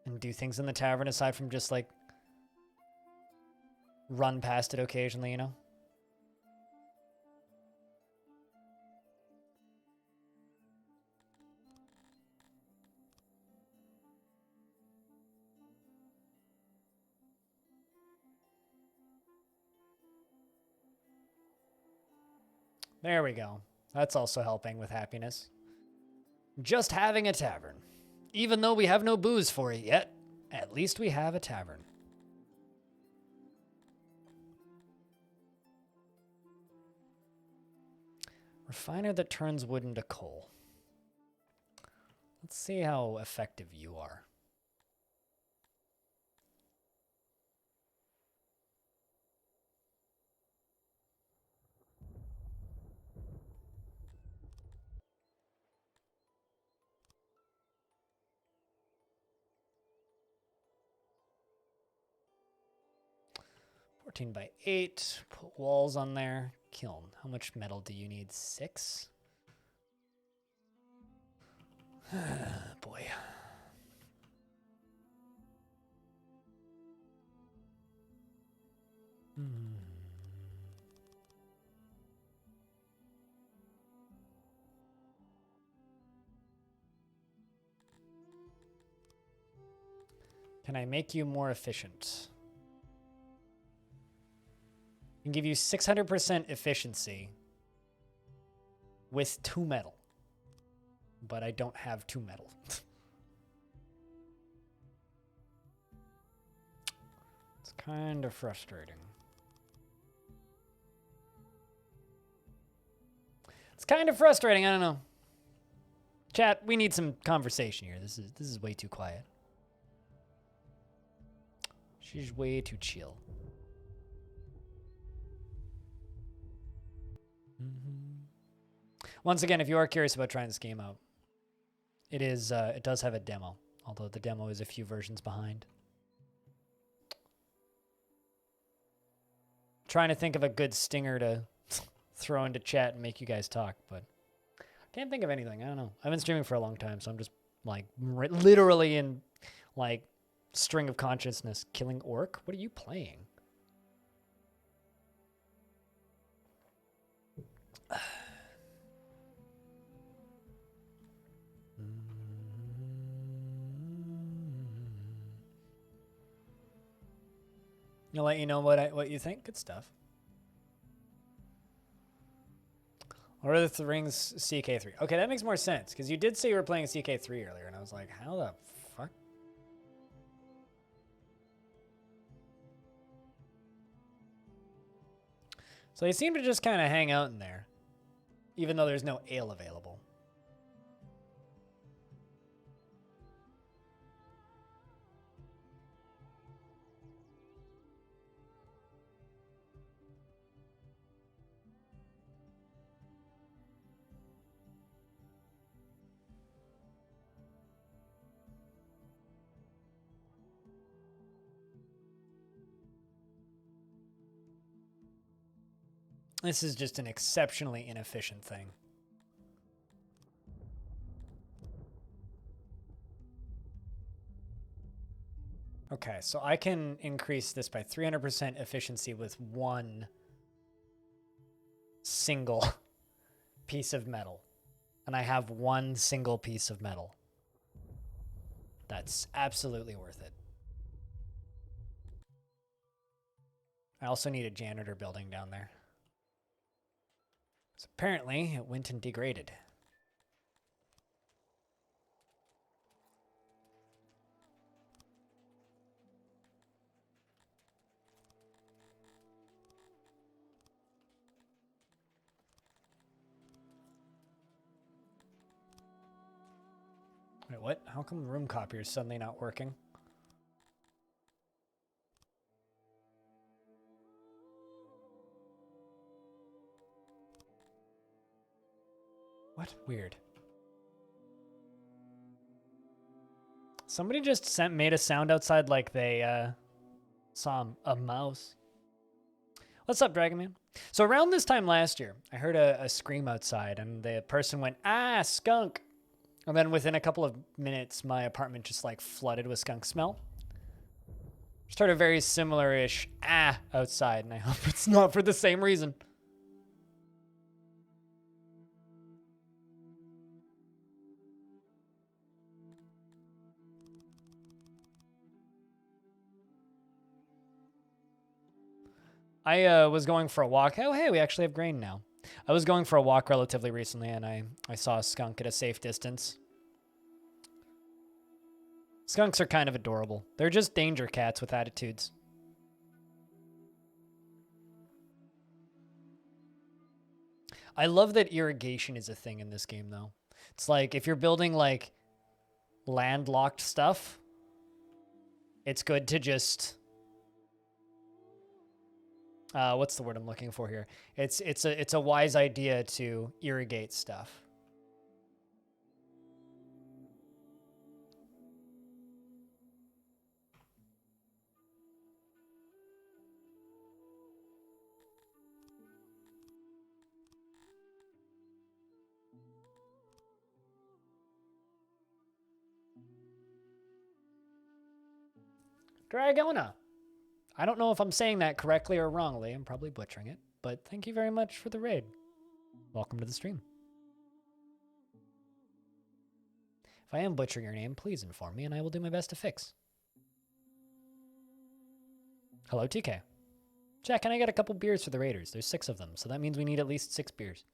and do things in the tavern aside from just like run past it occasionally, you know? There we go. That's also helping with happiness. Just having a tavern. Even though we have no booze for it yet, at least we have a tavern. Refiner that turns wood into coal. Let's see how effective you are. By 8. Put walls on there. Kiln. How much metal do you need? 6? Boy. Can I make you more efficient? Can give you 600% efficiency with 2 metal. But I don't have 2 metal. It's kind of frustrating. It's kind of frustrating, I don't know. Chat, we need some conversation here. This is way too quiet. She's way too chill. Once again, if you are curious about trying this game out, it does have a demo, although the demo is a few versions behind. Trying to think of a good stinger to throw into chat and make you guys talk, but can't think of anything. I don't know. I've been streaming for a long time, so I'm just like literally in like string of consciousness. Killing orc? What are you playing? I'll let you know what you think. Good stuff. Lord of the Rings CK3. Okay, that makes more sense, because you did say you were playing CK3 earlier, and I was like, how the fuck? So they seem to just kind of hang out in there, even though there's no ale available. This is just an exceptionally inefficient thing. Okay, so I can increase this by 300% efficiency with one single piece of metal. And I have one single piece of metal. That's absolutely worth it. I also need a janitor building down there. So apparently it went and degraded. Wait, what? How come the room copier is suddenly not working? What? Weird. Somebody just made a sound outside like they saw a mouse. What's up, Dragon Man? So around this time last year, I heard a scream outside, and the person went, "Ah, skunk!" And then within a couple of minutes, my apartment just like flooded with skunk smell. Just heard a very similar-ish "ah" outside, and I hope it's not for the same reason. I was going for a walk. Oh, hey, we actually have grain now. I was going for a walk relatively recently, and I saw a skunk at a safe distance. Skunks are kind of adorable. They're just danger cats with attitudes. I love that irrigation is a thing in this game, though. It's like if you're building like landlocked stuff, it's good to just what's the word I'm looking for here? It's a wise idea to irrigate stuff. Dragona. I don't know if I'm saying that correctly or wrongly. I'm probably butchering it, but thank you very much for the raid. Welcome to the stream. If I am butchering your name, please inform me and I will do my best to fix. Hello, TK. Jack, can I get a couple beers for the Raiders? There's 6 of them, so that means we need at least 6 beers.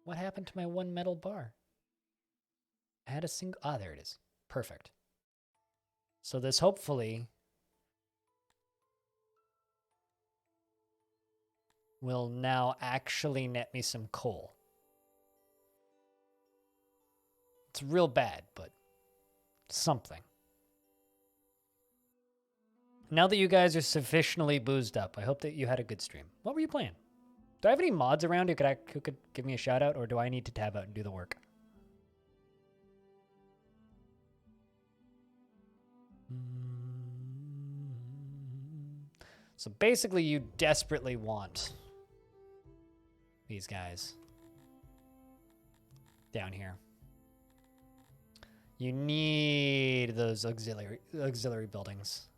What happened to my one metal bar? I had a single... Ah, there it is. Perfect. So this hopefully will now actually net me some coal. It's real bad, but something. Now that you guys are sufficiently boozed up, I hope that you had a good stream. What were you playing? Do I have any mods around who could give me a shout out, or do I need to tab out and do the work? So basically, you desperately want these guys down here. You need those auxiliary buildings.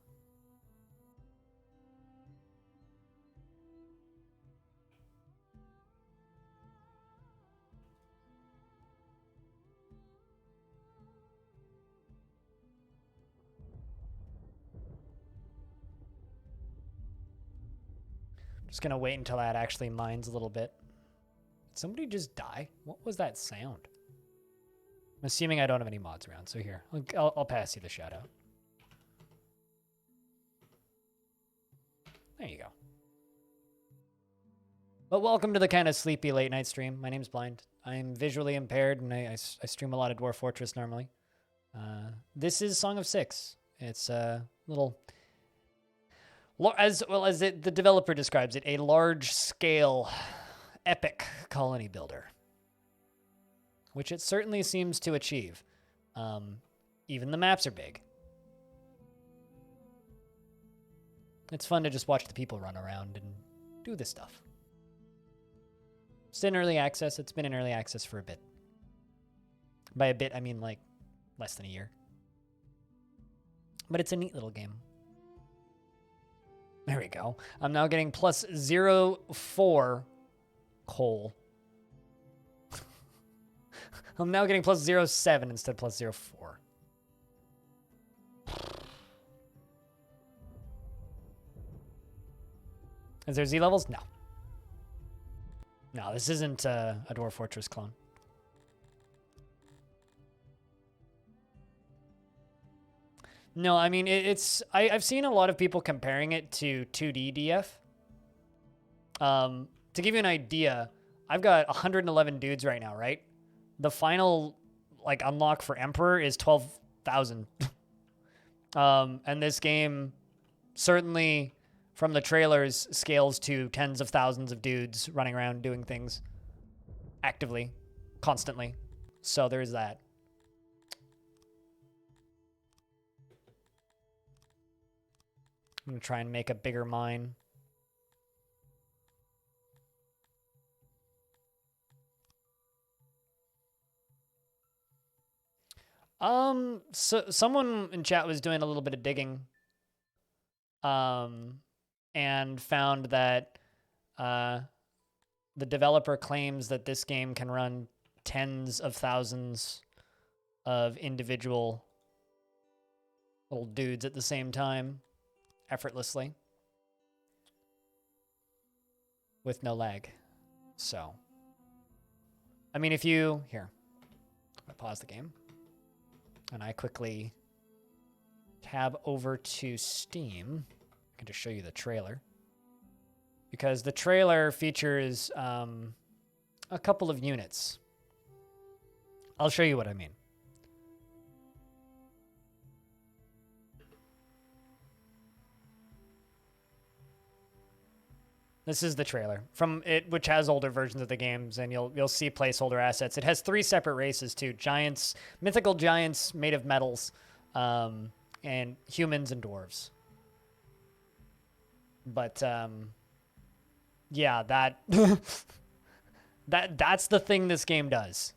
Just gonna wait until that actually mines a little bit. Did somebody just die? What was that sound? I'm assuming I don't have any mods around, so here. I'll pass you the shout out. There you go. But welcome to the kind of sleepy late night stream. My name's Blind. I'm visually impaired, and I stream a lot of Dwarf Fortress normally. This is Song of Six. It's a little... As well as the developer describes it, a large-scale, epic colony builder. Which it certainly seems to achieve. Even the maps are big. It's fun to just watch the people run around and do this stuff. It's in early access. It's been in early access for a bit. By a bit, I mean like less than a year. But it's a neat little game. There we go. I'm now getting plus 0.4 coal. I'm now getting plus 0.7 instead of plus 0.4. Is there Z levels? No. No, this isn't a Dwarf Fortress clone. No, I mean, I've seen a lot of people comparing it to 2D DF. To give you an idea, I've got 111 dudes right now, right? The final, like, unlock for Emperor is 12,000. And this game, certainly from the trailers, scales to tens of thousands of dudes running around doing things actively, constantly. So there's that. I'm going to try and make a bigger mine. So someone in chat was doing a little bit of digging. And found that the developer claims that this game can run tens of thousands of individual little dudes at the same time, effortlessly, with no lag. So, I mean, if you... Here. I pause the game. And I quickly tab over to Steam. I can just show you the trailer. Because the trailer features a couple of units. I'll show you what I mean. This is the trailer from it, which has older versions of the games, and you'll see placeholder assets. It has 3 separate races too: giants, mythical giants made of metals, and humans and dwarves. But yeah, that's the thing this game does.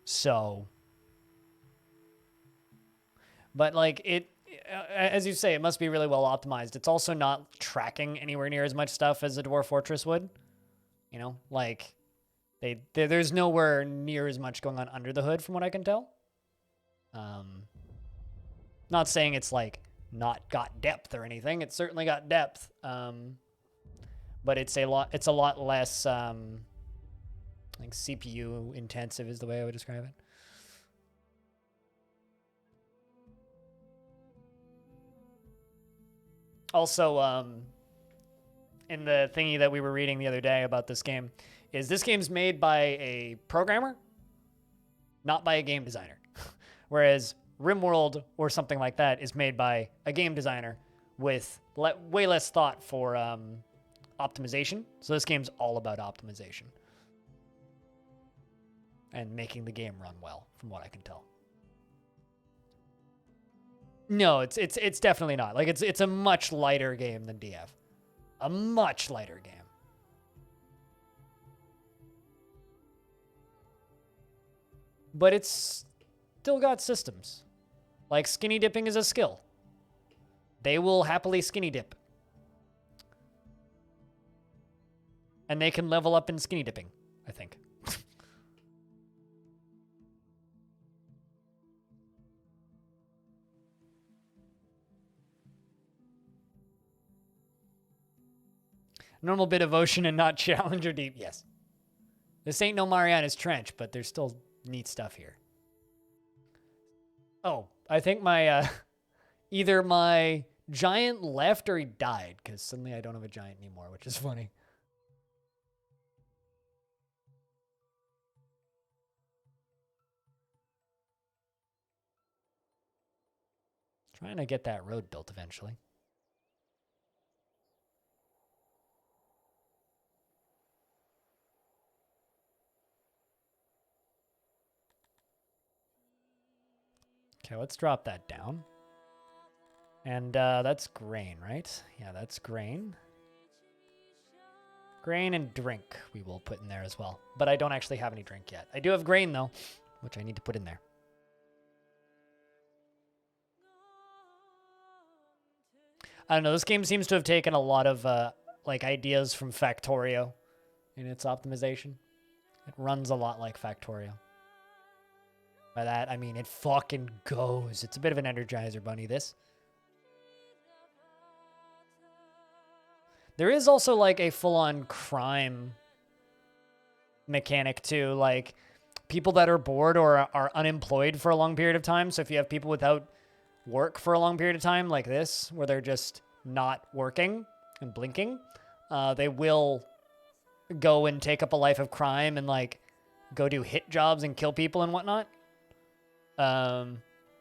So, but like it. As you say, it must be really well optimized. It's also not tracking anywhere near as much stuff as a Dwarf Fortress would. You know, like there's nowhere near as much going on under the hood from what I can tell. Not saying it's like not got depth or anything. It's certainly got depth. But it's a lot less like CPU intensive is the way I would describe it. Also, in the thingy that we were reading the other day about this game is this game's made by a programmer, not by a game designer. Whereas RimWorld or something like that is made by a game designer with way less thought for optimization. So this game's all about optimization and making the game run well, from what I can tell. No, it's definitely not. Like it's a much lighter game than DF. A much lighter game. But it's still got systems. Like skinny dipping is a skill. They will happily skinny dip. And they can level up in skinny dipping, I think. Normal bit of ocean and not Challenger deep. Yes. This ain't no Marianas Trench, but there's still neat stuff here. Oh, I think my, either my giant left or he died, because suddenly I don't have a giant anymore, which is funny. Trying to get that road built eventually. Okay, let's drop that down. And that's grain, right? Yeah, that's grain. Grain and drink we will put in there as well. But I don't actually have any drink yet. I do have grain, though, which I need to put in there. I don't know. This game seems to have taken a lot of like ideas from Factorio in its optimization. It runs a lot like Factorio. By that, I mean it fucking goes. It's a bit of an Energizer Bunny, this. There is also like a full-on crime mechanic too, like people that are bored or are unemployed for a long period of time. So if you have people without work for a long period of time like this, where they're just not working and blinking, they will go and take up a life of crime and like go do hit jobs and kill people and whatnot.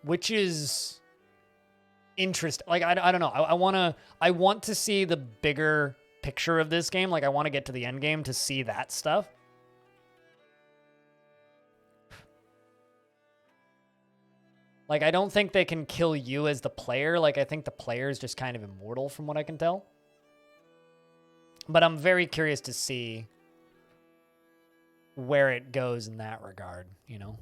Which is interesting. Like, I don't know. I want to see the bigger picture of this game. Like, I want to get to the end game to see that stuff. Like, I don't think they can kill you as the player. Like, I think the player is just kind of immortal from what I can tell. But I'm very curious to see where it goes in that regard, you know?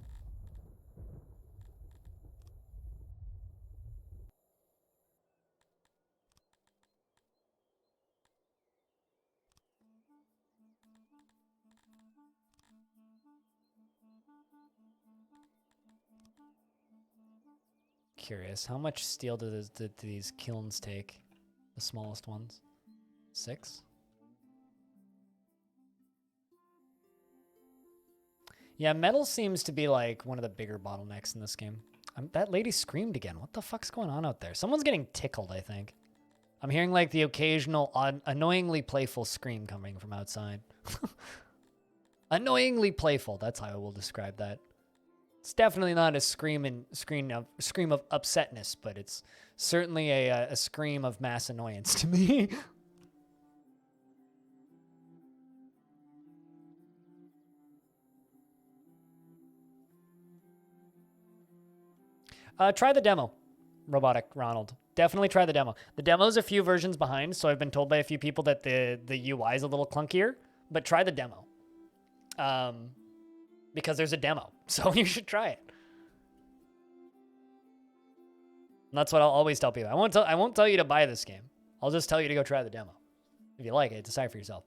Curious. How much steel did these kilns take? The smallest ones? 6? Yeah, metal seems to be like one of the bigger bottlenecks in this game. That lady screamed again. What the fuck's going on out there? Someone's getting tickled, I think. I'm hearing like the occasional annoyingly playful scream coming from outside. Annoyingly playful. That's how I will describe that. It's definitely not a scream of upsetness, but it's certainly a scream of mass annoyance to me. Try the demo, Robotic Ronald. Definitely try the demo. The demo's a few versions behind, so I've been told by a few people that the UI is a little clunkier, but try the demo. Because there's a demo, so you should try it. And that's what I'll always tell people. I won't tell you to buy this game. I'll just tell you to go try the demo. If you like it, decide for yourself.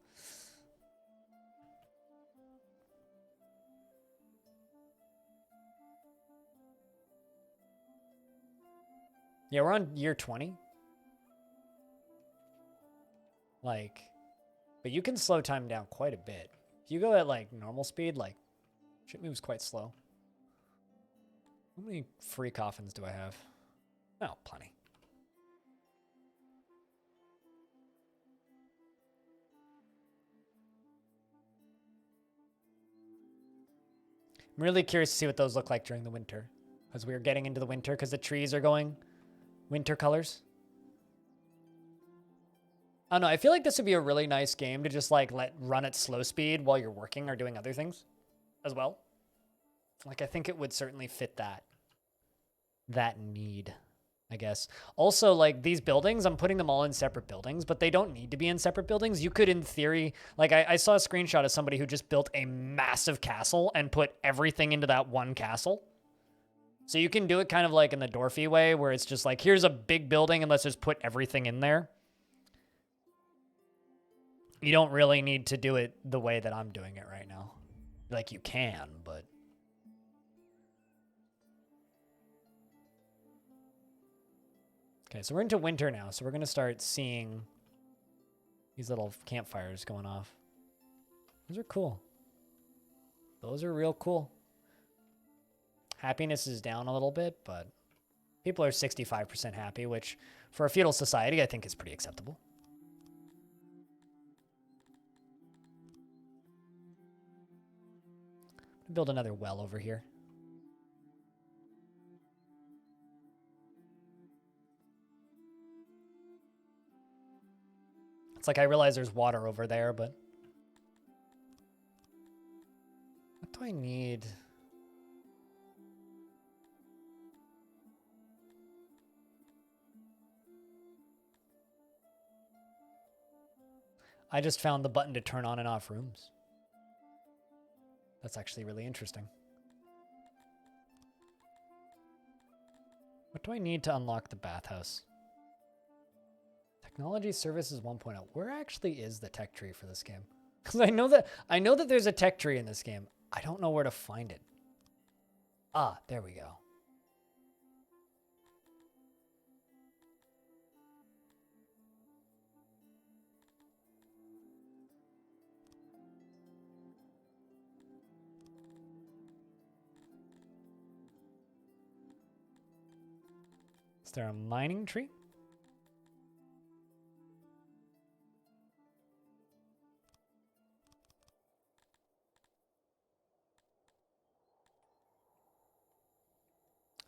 Yeah, we're on year 20. Like, but you can slow time down quite a bit. If you go at like normal speed, like shit moves quite slow. How many free coffins do I have? Oh, plenty. I'm really curious to see what those look like during the winter. As we're getting into the winter, because the trees are going winter colors. I don't know, I feel like this would be a really nice game to just like run at slow speed while you're working or doing other things as well. Like I think it would certainly fit that need, I guess. Also, like these buildings, I'm putting them all in separate buildings, but they don't need to be in separate buildings. You could, in theory, like I saw a screenshot of somebody who just built a massive castle and put everything into that one castle. So you can do it kind of like in the Dorothy way, where it's just like, here's a big building and let's just put everything in there. You don't really need to do it the way that I'm doing it right now. Like, you can, but... Okay, so we're into winter now, so we're going to start seeing these little campfires going off. Those are cool. Those are real cool. Happiness is down a little bit, but people are 65% happy, which for a feudal society, I think is pretty acceptable. Build another well over here. It's like I realize there's water over there, but what do I need? I just found the button to turn on and off rooms. That's actually really interesting. What do I need to unlock the bathhouse? Technology Services 1.0. Where actually is the tech tree for this game? Because I know that there's a tech tree in this game. I don't know where to find it. Ah, there we go. Is there a mining tree?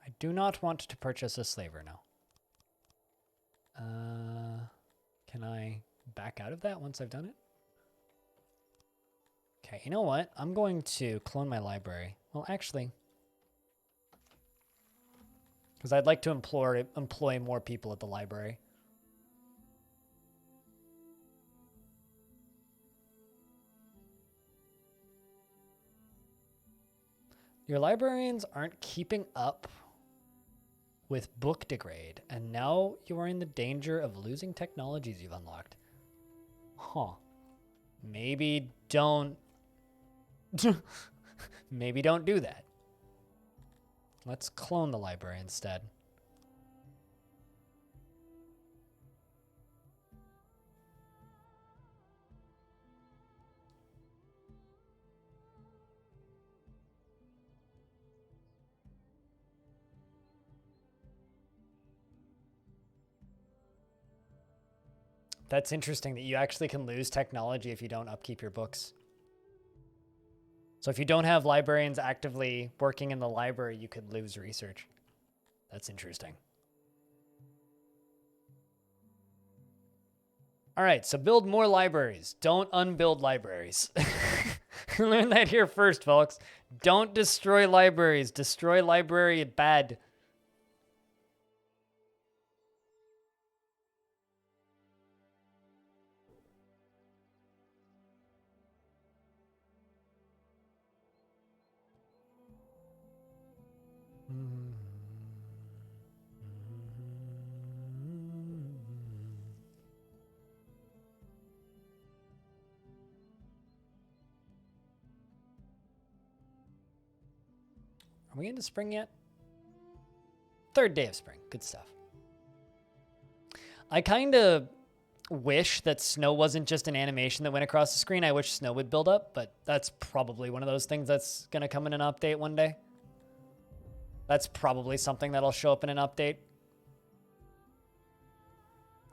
I do not want to purchase a slaver now. Can I back out of that once I've done it? Okay, you know what? I'm going to clone my library. Well, actually... because I'd like to employ more people at the library. Your librarians aren't keeping up with book degrade, and now you are in the danger of losing technologies you've unlocked. Huh. Maybe don't... maybe don't do that. Let's clone the library instead. That's interesting that you actually can lose technology if you don't upkeep your books. So if you don't have librarians actively working in the library, you could lose research. That's interesting. All right, so build more libraries. Don't unbuild libraries. Learn that here first, folks. Don't destroy libraries. Destroy library bad. Are we into spring yet? Third day of spring. Good stuff. I kind of wish that snow wasn't just an animation that went across the screen. I wish snow would build up, but that's probably one of those things that's going to come in an update one day. That's probably something that'll show up in an update.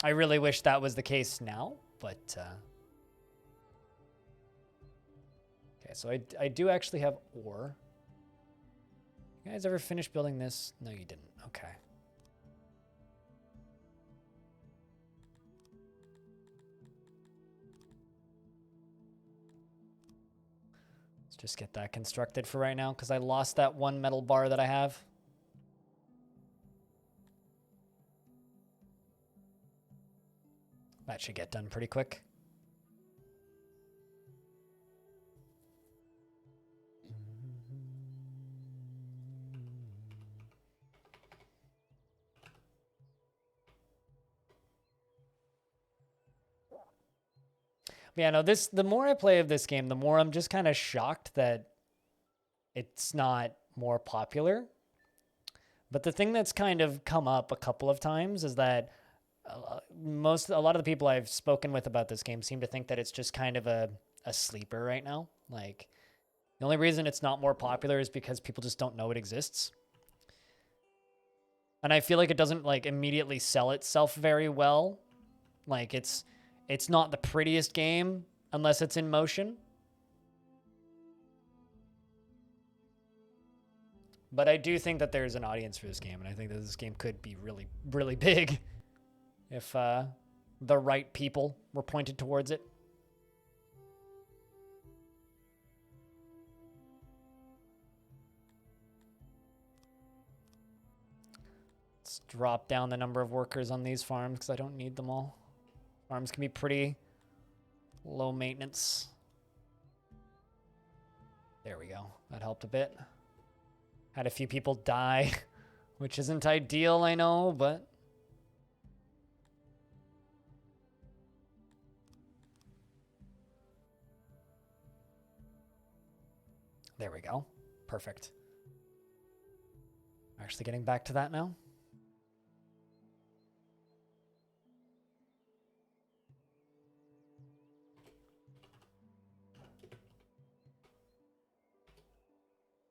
I really wish that was the case now, but... Okay, so I do actually have ore. You guys ever finish building this? No, you didn't. Okay. Let's just get that constructed for right now because I lost that one metal bar that I have. That should get done pretty quick. Yeah, no, the more I play of this game, the more I'm just kind of shocked that it's not more popular. But the thing that's kind of come up a couple of times is that a lot of the people I've spoken with about this game seem to think that it's just kind of a sleeper right now. Like, the only reason it's not more popular is because people just don't know it exists. And I feel like it doesn't like immediately sell itself very well. Like it's not the prettiest game unless it's in motion. But I do think that there's an audience for this game, and I think that this game could be really, really big if the right people were pointed towards it. Let's drop down the number of workers on these farms because I don't need them all. Farms can be pretty low maintenance. There we go. That helped a bit. Had a few people die, which isn't ideal, I know, but... There we go. Perfect. Actually getting back to that now.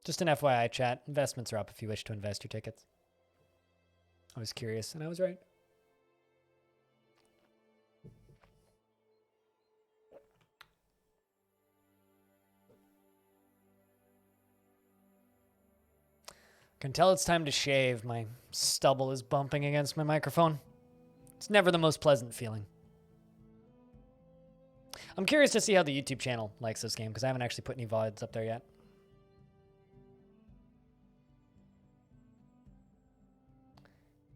Just an FYI, chat. Investments are up if you wish to invest your tickets. I was curious, and I was right. Can tell it's time to shave. My stubble is bumping against my microphone. It's never the most pleasant feeling. I'm curious to see how the YouTube channel likes this game, because I haven't actually put any VODs up there yet.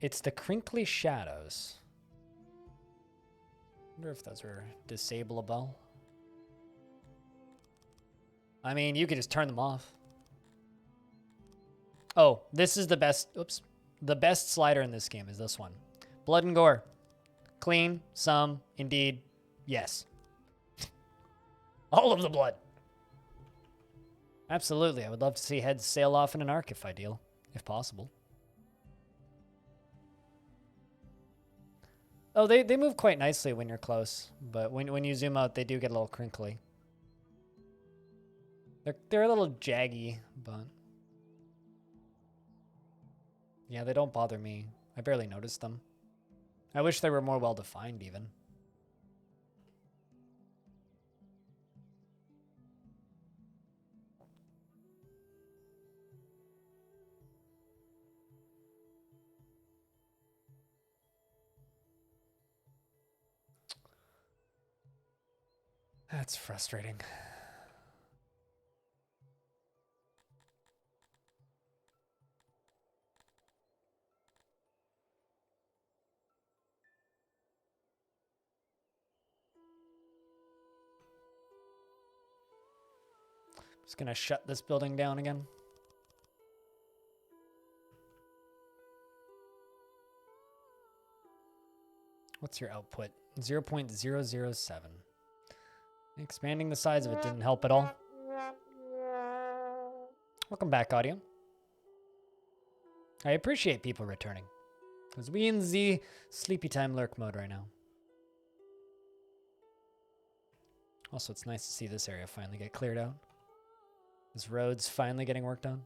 It's the Crinkly Shadows. I wonder if those are disableable. I mean, you could just turn them off. Oh, this is the best. Oops. The best slider in this game is this one. Blood and gore. Clean, some, indeed, yes. All of the blood. Absolutely. I would love to see heads sail off in an arc if ideal, if possible. Oh, they move quite nicely when you're close, but when you zoom out, they do get a little crinkly. They're a little jaggy, but yeah, they don't bother me. I barely noticed them. I wish they were more well defined, even. That's frustrating. Just gonna shut this building down again. What's your output? 0.007. Expanding the size of it didn't help at all. Welcome back, audio. I appreciate people returning, because we in the sleepy time lurk mode right now. Also, it's nice to see this area finally get cleared out. This road's finally getting worked on.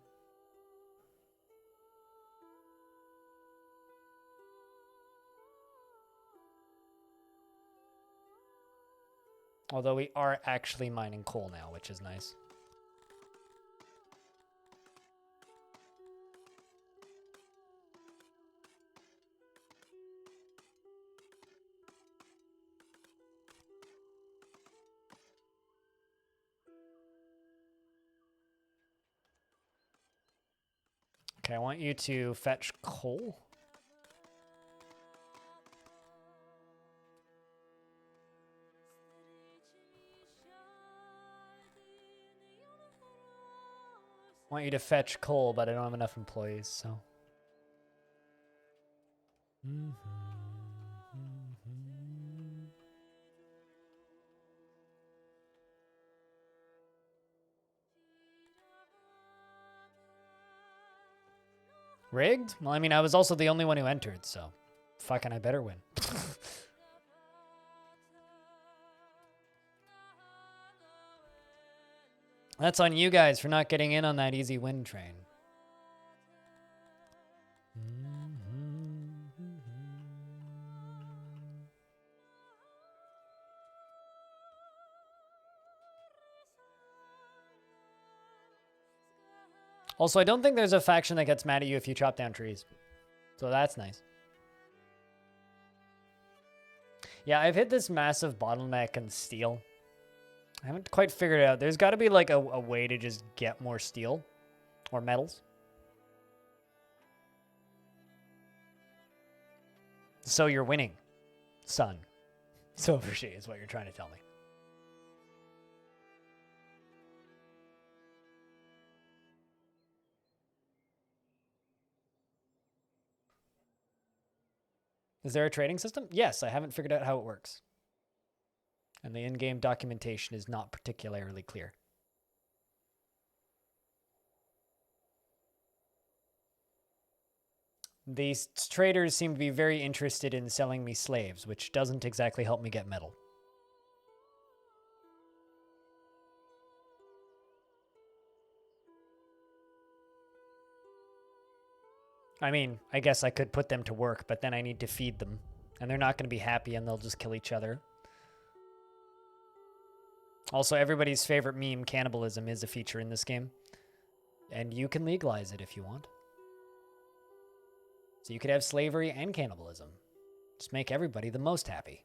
Although we are actually mining coal now, which is nice. Okay, I want you to fetch coal. I want you to fetch coal, but I don't have enough employees, so. Rigged? Well, I mean, I was also the only one who entered, so fucking I better win. That's on you guys for not getting in on that easy win train. Also, I don't think there's a faction that gets mad at you if you chop down trees. So that's nice. Yeah, I've hit this massive bottleneck in steel. I haven't quite figured it out. There's got to be like a way to just get more steel or metals. So you're winning, son. Silver She is what you're trying to tell me. Is there a trading system? Yes, I haven't figured out how it works. And the in-game documentation is not particularly clear. These traders seem to be very interested in selling me slaves, which doesn't exactly help me get metal. I mean, I guess I could put them to work, but then I need to feed them. And they're not going to be happy and they'll just kill each other. Also, everybody's favorite meme, cannibalism, is a feature in this game. And you can legalize it if you want. So you could have slavery and cannibalism. Just make everybody the most happy.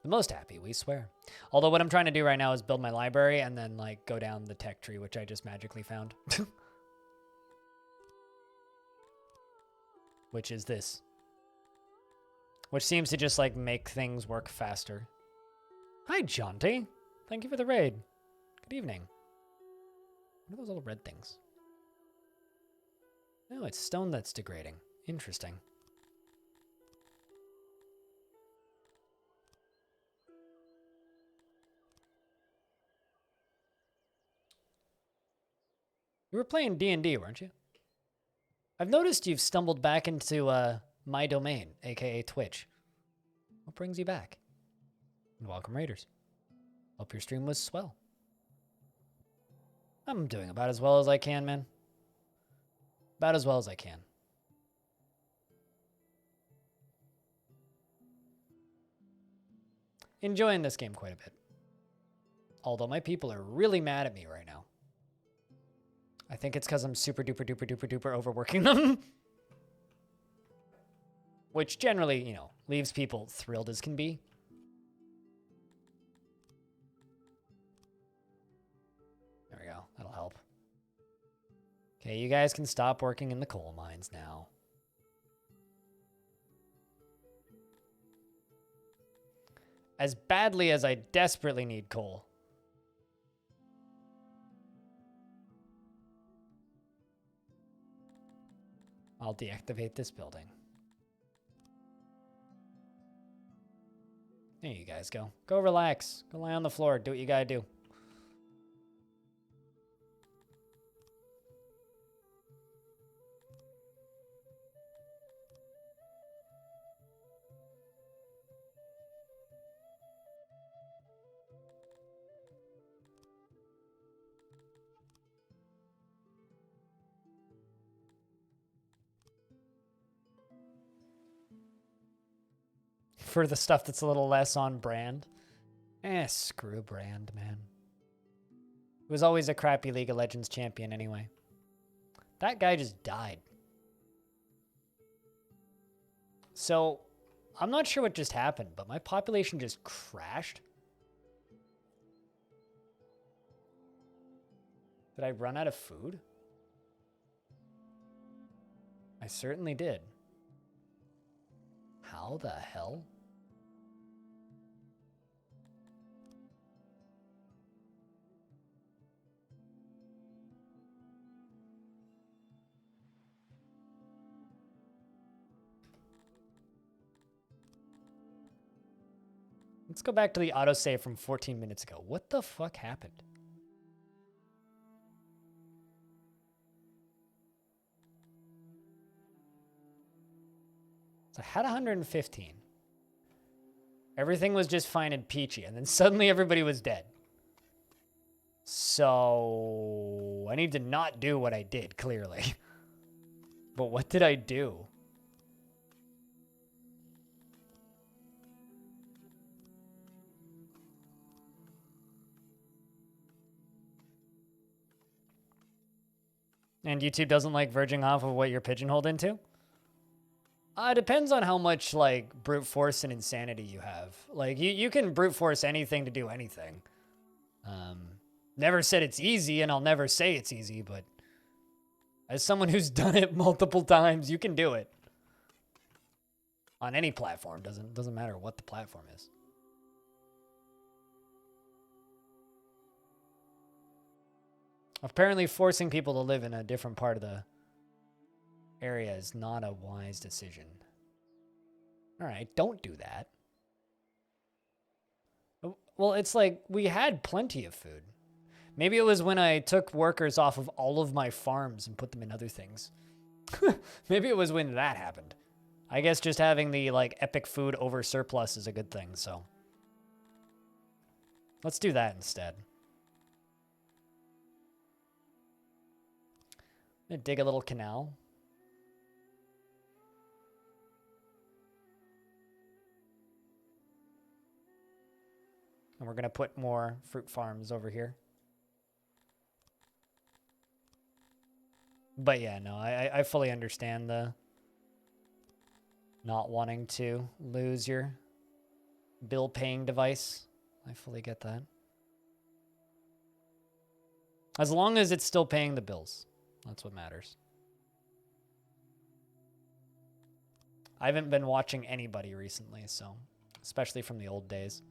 The most happy, we swear. Although what I'm trying to do right now is build my library and then like go down the tech tree, which I just magically found. Which is this. Which seems to just like make things work faster. Hi, Jonty. Thank you for the raid. Good evening. What are those little red things? Oh, it's stone that's degrading. Interesting. You were playing D&D, weren't you? I've noticed you've stumbled back into my domain, aka Twitch. What brings you back? And welcome, Raiders. Hope your stream was swell. I'm doing about as well as I can, man. About as well as I can. Enjoying this game quite a bit. Although my people are really mad at me right now. I think it's because I'm super duper duper duper duper overworking them. Which generally, you know, leaves people thrilled as can be. There we go. That'll help. Okay, you guys can stop working in the coal mines now. As badly as I desperately need coal. I'll deactivate this building. There you guys go. Go relax. Go lie on the floor. Do what you gotta do. For the stuff that's a little less on brand. Screw brand, man. It was always a crappy League of Legends champion anyway. That guy just died. So, I'm not sure what just happened, but my population just crashed. Did I run out of food? I certainly did. How the hell? Let's go back to the autosave from 14 minutes ago. What the fuck happened? So I had 115. Everything was just fine and peachy, and then suddenly everybody was dead. So I need to not do what I did, clearly. But what did I do? And YouTube doesn't like verging off of what you're pigeonholed into? It depends on how much, like, brute force and insanity you have. Like, you can brute force anything to do anything. Never said it's easy, and I'll never say it's easy, but as someone who's done it multiple times, you can do it. On any platform. Doesn't matter what the platform is. Apparently forcing people to live in a different part of the area is not a wise decision. All right, don't do that. Well, it's like we had plenty of food. Maybe it was when I took workers off of all of my farms and put them in other things. Maybe it was when that happened. I guess just having the, like, epic food over surplus is a good thing, so. Let's do that instead. I'm gonna dig a little canal. And we're gonna put more fruit farms over here. But yeah, no, I fully understand the not wanting to lose your bill paying device. I fully get that. As long as it's still paying the bills. That's what matters. I haven't been watching anybody recently, so especially from the old days.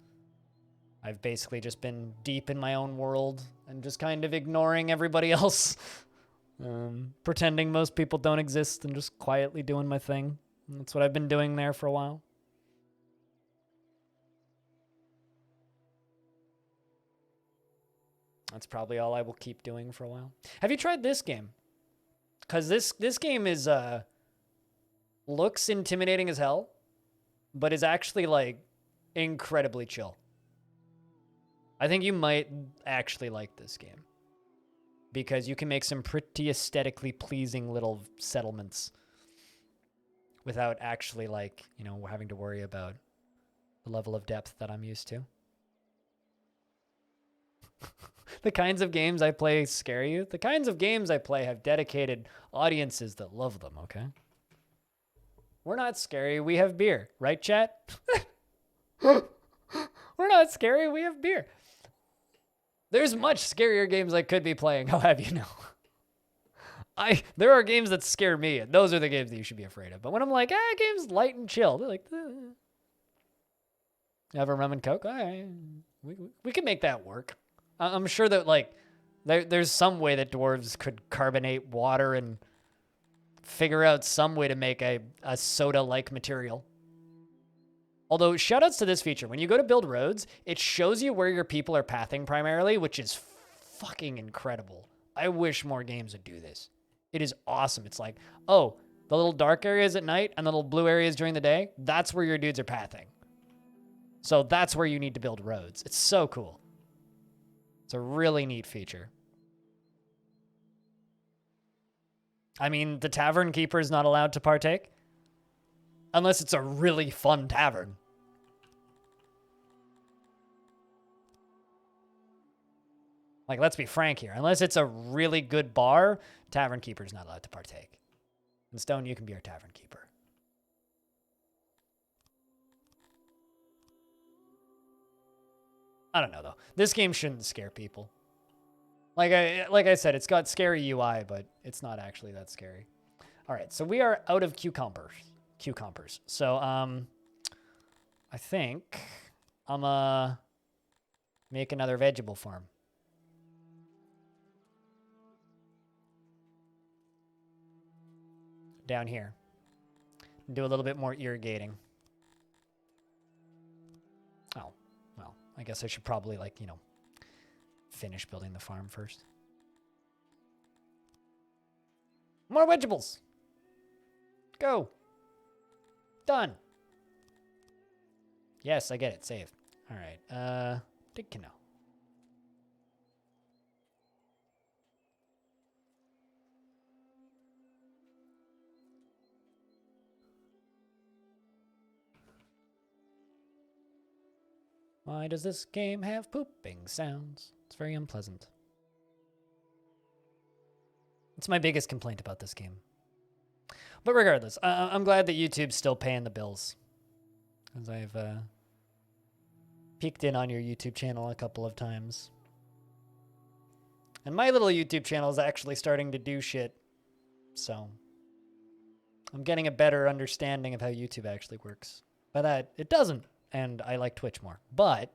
I've basically just been deep in my own world and just kind of ignoring everybody else. Pretending most people don't exist and just quietly doing my thing. And that's what I've been doing there for a while. That's probably all I will keep doing for a while. Have you tried this game? Because this game is looks intimidating as hell, but is actually, like, incredibly chill. I think you might actually like this game because you can make some pretty aesthetically pleasing little settlements without actually, like, you know, having to worry about the level of depth that I'm used to. The kinds of games I play scare you. The kinds of games I play have dedicated audiences that love them, okay? We're not scary. We have beer. Right, chat? We're not scary. We have beer. There's much scarier games I could be playing, I'll have you know. There are games that scare me, and those are the games that you should be afraid of. But when I'm like, game's light and chill, they're like, have a rum and coke? All right. We can make that work. I'm sure that, like, there's some way that dwarves could carbonate water and figure out some way to make a soda-like material. Although, shoutouts to this feature. When you go to build roads, it shows you where your people are pathing primarily, which is fucking incredible. I wish more games would do this. It is awesome. It's like, oh, the little dark areas at night and the little blue areas during the day, that's where your dudes are pathing. So that's where you need to build roads. It's so cool. It's a really neat feature. I mean, the tavern keeper is not allowed to partake. Unless it's a really fun tavern. Like, let's be frank here. Unless it's a really good bar, tavern keeper's not allowed to partake. And Stone, you can be our tavern keeper. I don't know, though. This game shouldn't scare people. Like I said, it's got scary UI, but it's not actually that scary. All right, so we are out of cucumbers. So I think I'm gonna make another vegetable farm. Down here. Do a little bit more irrigating. Oh, well, I guess I should probably, like, you know, finish building the farm first. More vegetables. Go. Done. Yes, I get it. Save. All right. Dig canal. Why does this game have pooping sounds? It's very unpleasant. It's my biggest complaint about this game. But regardless, I'm glad that YouTube's still paying the bills. As I've peeked in on your YouTube channel a couple of times. And my little YouTube channel is actually starting to do shit. So I'm getting a better understanding of how YouTube actually works. By that, it doesn't. And I like Twitch more. But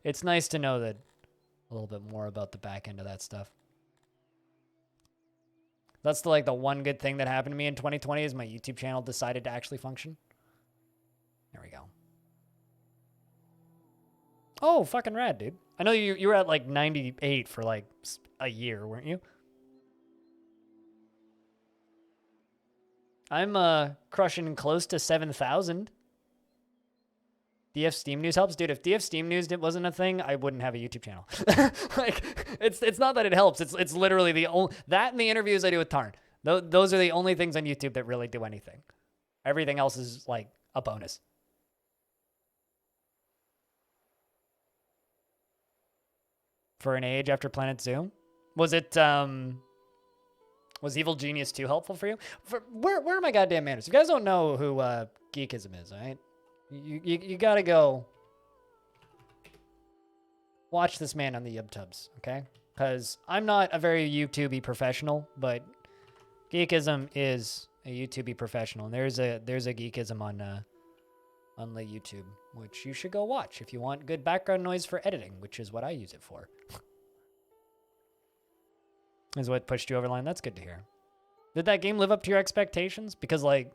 it's nice to know that a little bit more about the back end of that stuff. That's the one good thing that happened to me in 2020 is my YouTube channel decided to actually function. There we go. Oh, fucking rad, dude. I know you were at like 98 for like a year, weren't you? I'm crushing close to 7,000. DF Steam News helps, dude. If DF Steam News wasn't a thing, I wouldn't have a YouTube channel. Like, it's not that it helps. It's literally the only that and the interviews I do with Tarn. Those are the only things on YouTube that really do anything. Everything else is like a bonus. For an age after Planet Zoo, was it was Evil Genius 2 helpful for you? Where are my goddamn manners? If you guys don't know who Geekism is, all right? You gotta go watch this man on the YubTubs, okay? Because I'm not a very YouTubey professional, but Geekism is a YouTubey professional, and there's a Geekism on the YouTube, which you should go watch if you want good background noise for editing, which is what I use it for. Is what pushed you over the line. That's good to hear. Did that game live up to your expectations? Because like,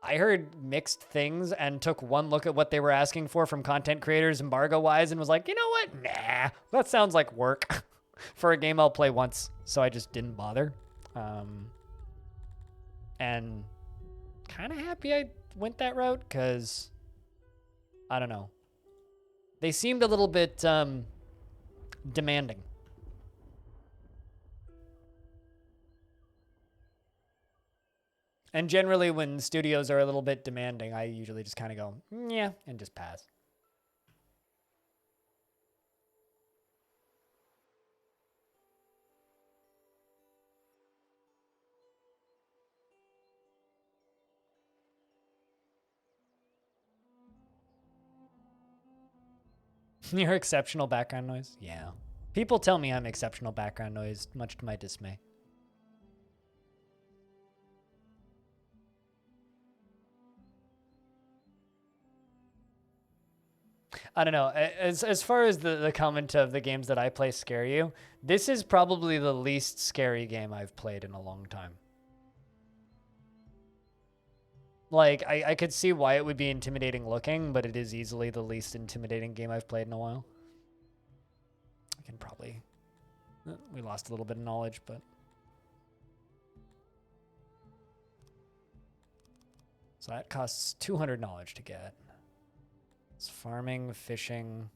I heard mixed things and took one look at what they were asking for from content creators embargo-wise and was like, you know what? Nah, that sounds like work for a game I'll play once. So I just didn't bother. And kind of happy I went that route because, I don't know. They seemed a little bit demanding. And generally, when studios are a little bit demanding, I usually just kind of go, yeah, and just pass. You're exceptional background noise? Yeah. People tell me I'm exceptional background noise, much to my dismay. I don't know. As far as the comment of the games that I play scare you, this is probably the least scary game I've played in a long time. Like, I could see why it would be intimidating looking, but it is easily the least intimidating game I've played in a while. I can probably... We lost a little bit of knowledge, but... So that costs 200 knowledge to get. It's farming, fishing...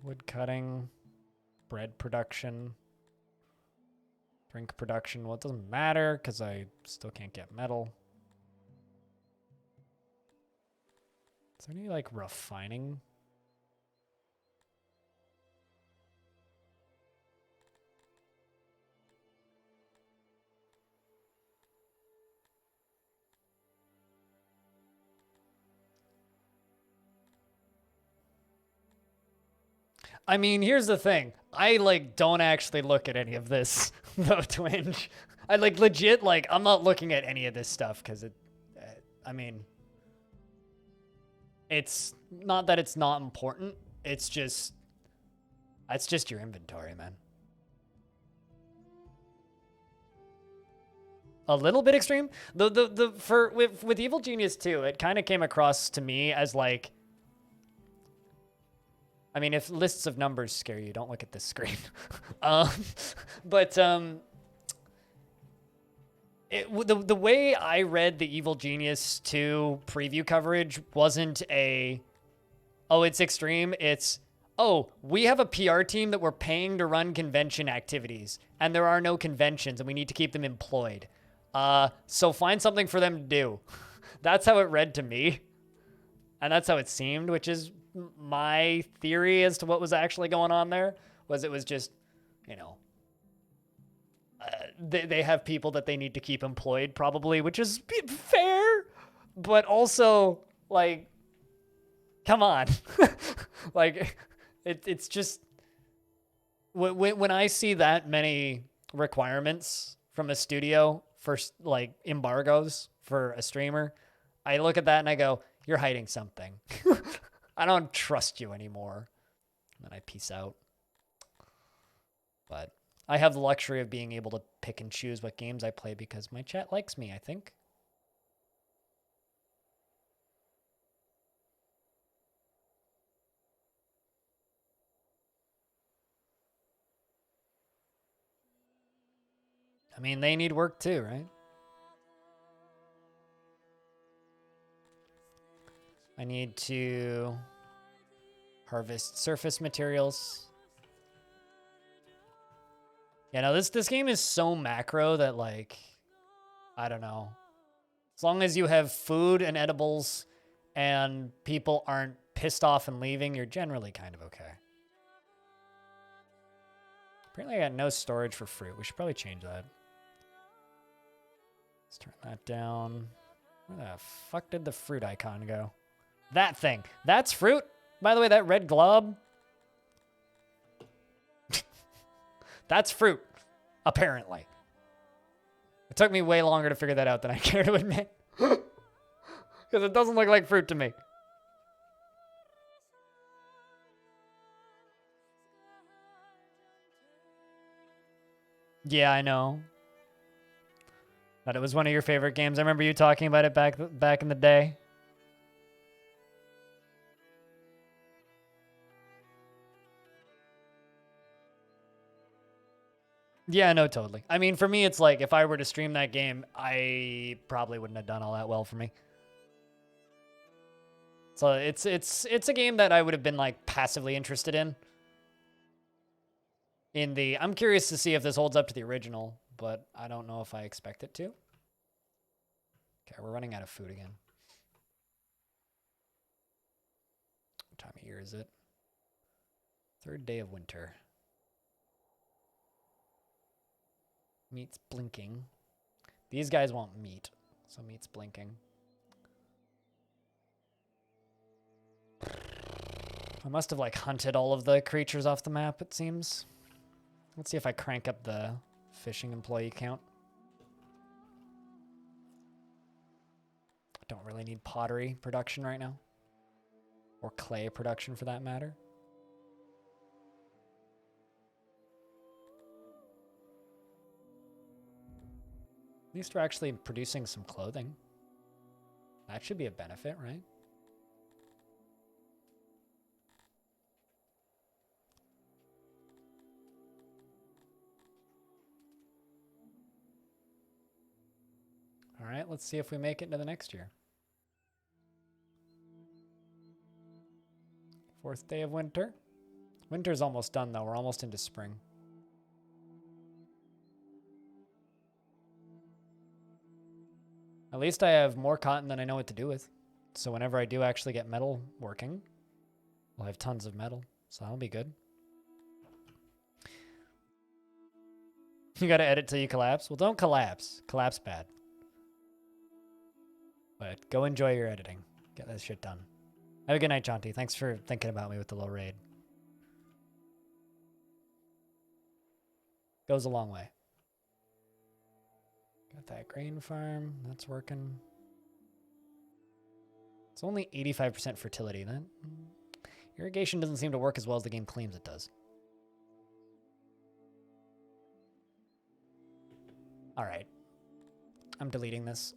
Wood cutting... Bread production, drink production. Well, it doesn't matter because I still can't get metal. Is there any like refining? I mean, here's the thing. I like don't actually look at any of this though, Twinge. I like legit like I'm not looking at any of this stuff because I mean, it's not that it's not important. It's just your inventory, man. A little bit extreme. With Evil Genius 2, it kind of came across to me as like, I mean, if lists of numbers scare you, don't look at this screen. um, but the way I read the Evil Genius 2 preview coverage wasn't a, oh, it's extreme. It's, oh, we have a PR team that we're paying to run convention activities, and there are no conventions, and we need to keep them employed. So find something for them to do. That's how it read to me. And that's how it seemed, which is my theory as to what was actually going on there. Was it was just, you know, they have people that they need to keep employed probably, which is fair, but also like, come on. Like it's just, when I see that many requirements from a studio for like embargoes for a streamer, I look at that and I go, you're hiding something. I don't trust you anymore. And then I peace out. But I have the luxury of being able to pick and choose what games I play because my chat likes me, I think. I mean, they need work too, right? I need to harvest surface materials. Yeah, no, this game is so macro that, like, I don't know. As long as you have food and edibles and people aren't pissed off and leaving, you're generally kind of okay. Apparently I got no storage for fruit. We should probably change that. Let's turn that down. Where the fuck did the fruit icon go? That thing. That's fruit? By the way, that red glob. That's fruit. Apparently. It took me way longer to figure that out than I care to admit. Because it doesn't look like fruit to me. Yeah, I know. That it was one of your favorite games. I remember you talking about it back in the day. Yeah, no, totally. I mean, for me, it's like if I were to stream that game, I probably wouldn't have done all that well for me. So it's a game that I would have been like passively interested in. I'm curious to see if this holds up to the original, but I don't know if I expect it to. Okay, we're running out of food again. What time of year is it? Third day of winter. Meat's blinking. These guys want meat, so meat's blinking. I must have like hunted all of the creatures off the map, it seems. Let's see if I crank up the fishing employee count. I don't really need pottery production right now. Or clay production for that matter. At least we're actually producing some clothing. That should be a benefit, right? All right, let's see if we make it into the next year. Fourth day of winter. Winter's almost done, though. We're almost into spring. At least I have more cotton than I know what to do with. So whenever I do actually get metal working, we'll have tons of metal. So that'll be good. You gotta edit till you collapse? Well, don't collapse. Collapse bad. But go enjoy your editing. Get that shit done. Have a good night, Jonty. Thanks for thinking about me with the little raid. Goes a long way. Got that grain farm. That's working. It's only 85% fertility. That irrigation doesn't seem to work as well as the game claims it does. All right. I'm deleting this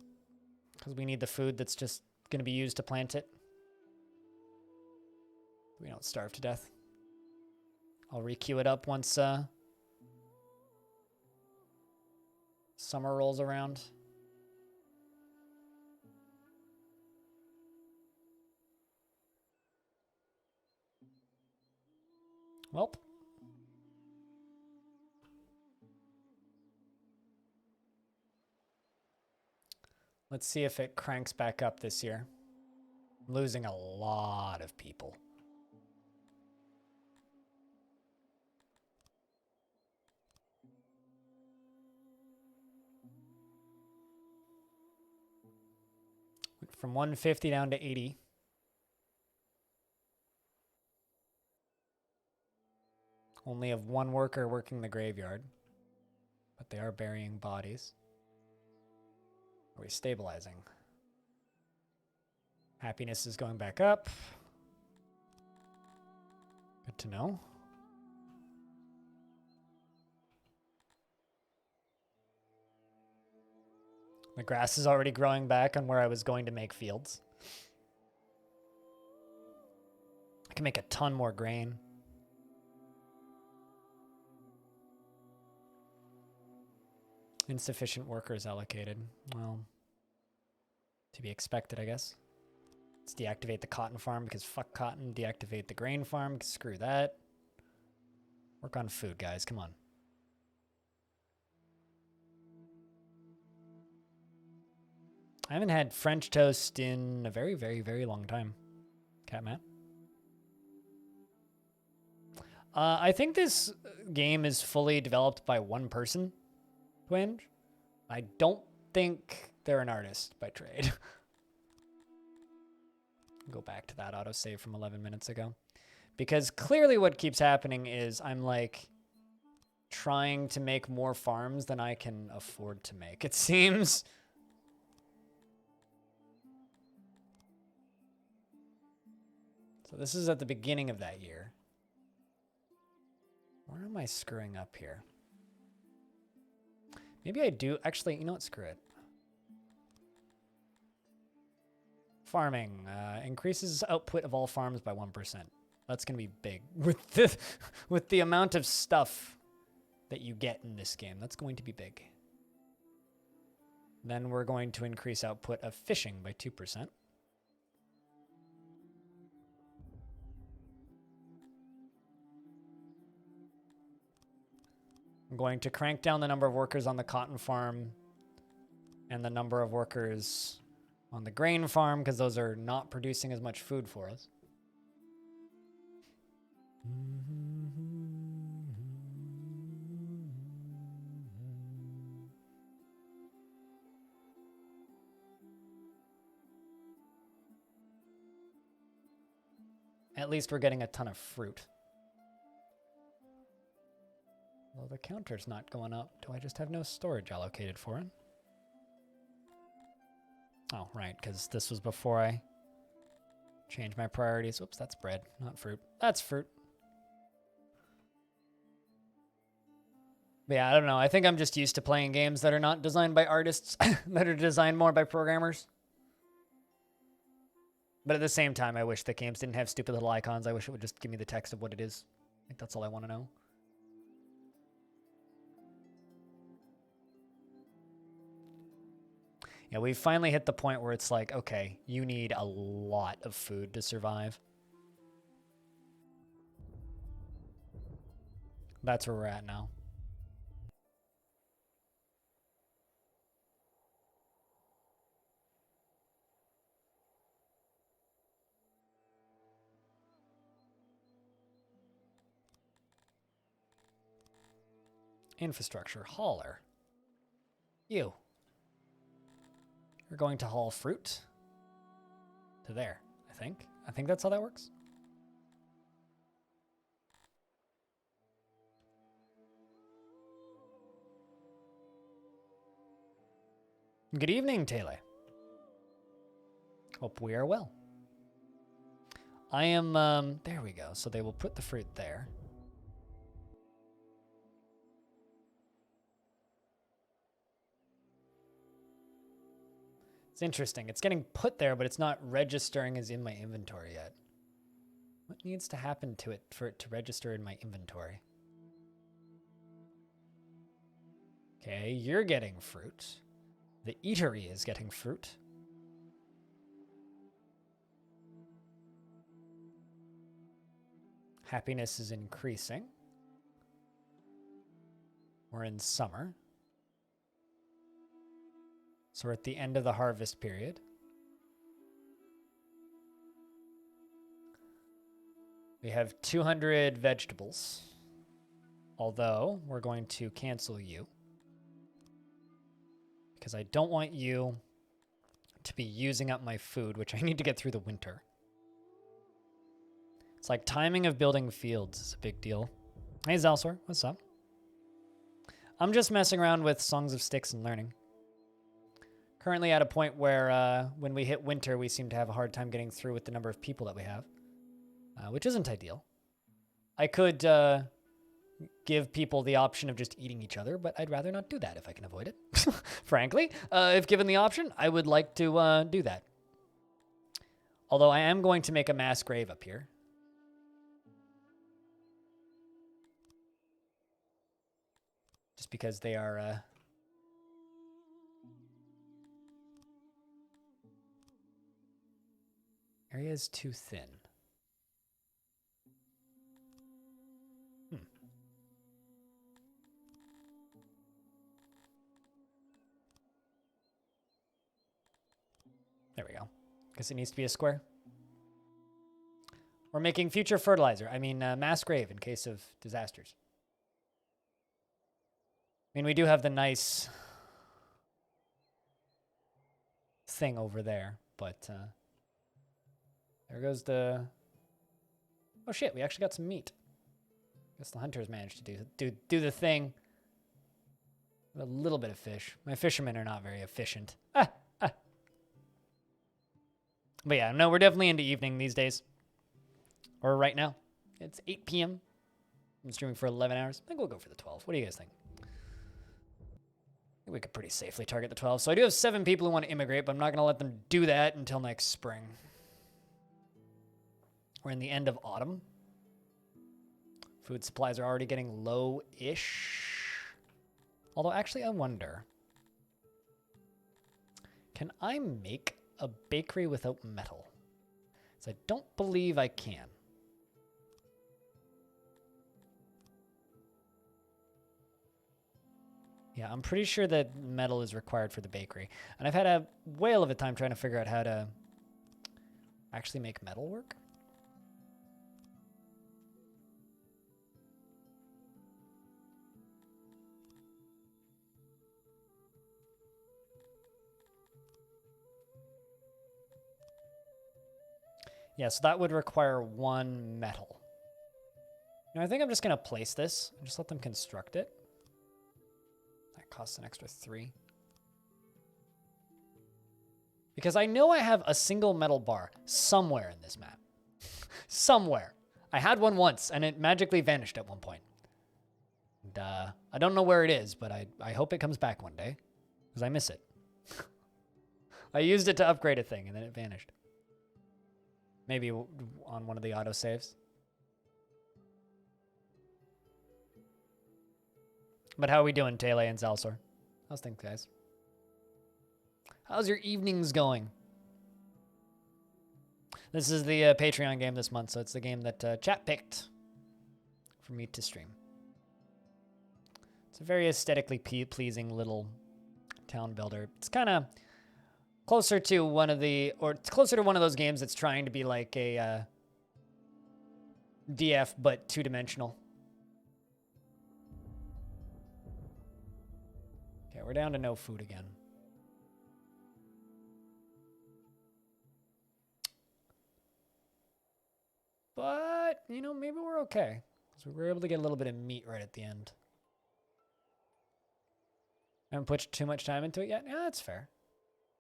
because we need the food that's just going to be used to plant it. We don't starve to death. I'll re-queue it up once summer rolls around. Welp. Let's see if it cranks back up this year. I'm losing a lot of people. Went from 150 down to 80. Only have one worker working the graveyard, but they are burying bodies. Are we stabilizing? Happiness is going back up. Good to know. The grass is already growing back on where I was going to make fields. I can make a ton more grain. Insufficient workers allocated. Well, to be expected, I guess. Let's deactivate the cotton farm because fuck cotton. Deactivate the grain farm because screw that. Work on food, guys. Come on. I haven't had French toast in a very, very, very long time. Cat Matt. I think this game is fully developed by one person, Twinge. I don't think they're an artist by trade. Go back to that autosave from 11 minutes ago. Because clearly what keeps happening is I'm like trying to make more farms than I can afford to make, it seems. So this is at the beginning of that year. Where am I screwing up here? Maybe I do. Actually, you know what? Screw it. Farming increases output of all farms by 1%. That's going to be big. With the amount of stuff that you get in this game, that's going to be big. Then we're going to increase output of fishing by 2%. I'm going to crank down the number of workers on the cotton farm and the number of workers on the grain farm because those are not producing as much food for us. At least we're getting a ton of fruit. Well, the counter's not going up. Do I just have no storage allocated for it? Oh, right, because this was before I changed my priorities. Oops, that's bread, not fruit. That's fruit. But yeah, I don't know. I think I'm just used to playing games that are not designed by artists, that are designed more by programmers. But at the same time, I wish the games didn't have stupid little icons. I wish it would just give me the text of what it is. I think that's all I want to know. Yeah, we've finally hit the point where it's like, okay, you need a lot of food to survive. That's where we're at now. Infrastructure, hauler. You. You're going to haul fruit to there, I think. I think that's how that works. Good evening, Taylor. Hope we are well. I am, there we go. So they will put the fruit there. It's interesting. It's getting put there, but it's not registering as in my inventory yet. What needs to happen to it for it to register in my inventory? Okay, you're getting fruit. The eatery is getting fruit. Happiness is increasing. We're in summer. So we're at the end of the harvest period. We have 200 vegetables. Although, we're going to cancel you. Because I don't want you to be using up my food, which I need to get through the winter. It's like timing of building fields is a big deal. Hey, Zelsor, what's up? I'm just messing around with Songs of Sticks and learning. Currently at a point where when we hit winter, we seem to have a hard time getting through with the number of people that we have, which isn't ideal. I could give people the option of just eating each other, but I'd rather not do that if I can avoid it. Frankly, if given the option, I would like to do that. Although I am going to make a mass grave up here. Just because they are... area is too thin. There we go. Guess it needs to be a square. We're making future fertilizer. I mean, mass grave in case of disasters. I mean, we do have the nice thing over there, but there goes the... Oh shit, we actually got some meat. Guess the hunters managed to do the thing. A little bit of fish. My fishermen are not very efficient. But yeah, no, we're definitely into evening these days. Or right now. It's 8 p.m. I'm streaming for 11 hours. I think we'll go for the 12. What do you guys think? I think we could pretty safely target the 12. So I do have 7 people who want to immigrate, but I'm not going to let them do that until next spring. We're in the end of autumn. Food supplies are already getting low-ish. Although, actually, I wonder. Can I make a bakery without metal? So I don't believe I can. Yeah, I'm pretty sure that metal is required for the bakery. And I've had a whale of a time trying to figure out how to actually make metal work. Yeah, so that would require 1 metal. Now, I think I'm just going to place this and just let them construct it. That costs an extra 3. Because I know I have a single metal bar somewhere in this map. Somewhere. I had one once, and it magically vanished at one point. And, I don't know where it is, but I hope it comes back one day. Because I miss it. I used it to upgrade a thing, and then it vanished. Maybe on one of the autosaves. But how are we doing, Tele and Zalsor? How's things, guys? How's your evenings going? This is the Patreon game this month, so it's the game that chat picked for me to stream. It's a very aesthetically pleasing little town builder. It's kind of closer to one of those games that's trying to be like a DF, but 2-dimensional. Okay, we're down to no food again. But, you know, maybe we're okay. So we were able to get a little bit of meat right at the end. I haven't put too much time into it yet. Yeah, that's fair.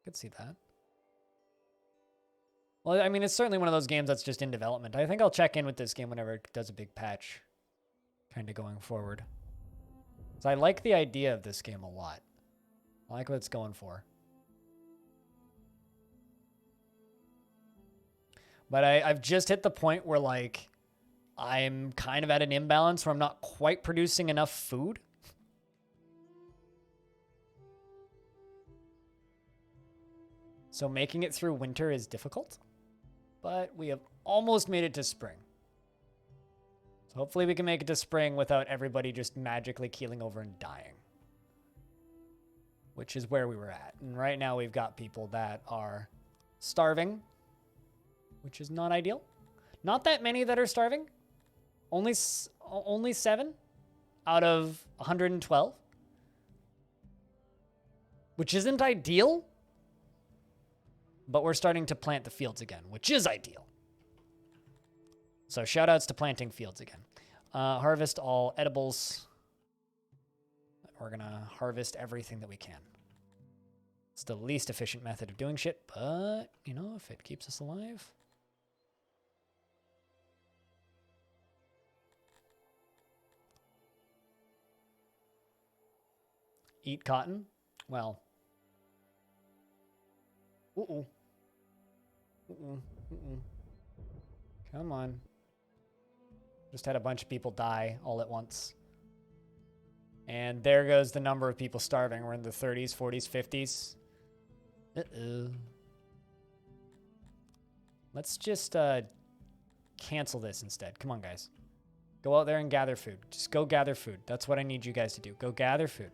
Could see that. Well, I mean, it's certainly one of those games that's just in development. I think I'll check in with this game whenever it does a big patch, kind of going forward. So I like the idea of this game a lot. I like what it's going for. But I've just hit the point where, like, I'm kind of at an imbalance where I'm not quite producing enough food. So making it through winter is difficult. But we have almost made it to spring. So hopefully we can make it to spring without everybody just magically keeling over and dying. Which is where we were at. And right now we've got people that are starving, which is not ideal. Not that many that are starving. Only 7 out of 112. Which isn't ideal. But we're starting to plant the fields again, which is ideal. So shout outs to planting fields again. Harvest all edibles. We're going to harvest everything that we can. It's the least efficient method of doing shit, but, you know, if it keeps us alive. Eat cotton? Well. Uh-oh. Come on. Just had a bunch of people die all at once. And there goes the number of people starving. We're in the 30s, 40s, 50s. Uh-oh. Let's just cancel this instead. Come on, guys. Go out there and gather food. Just go gather food. That's what I need you guys to do. Go gather food.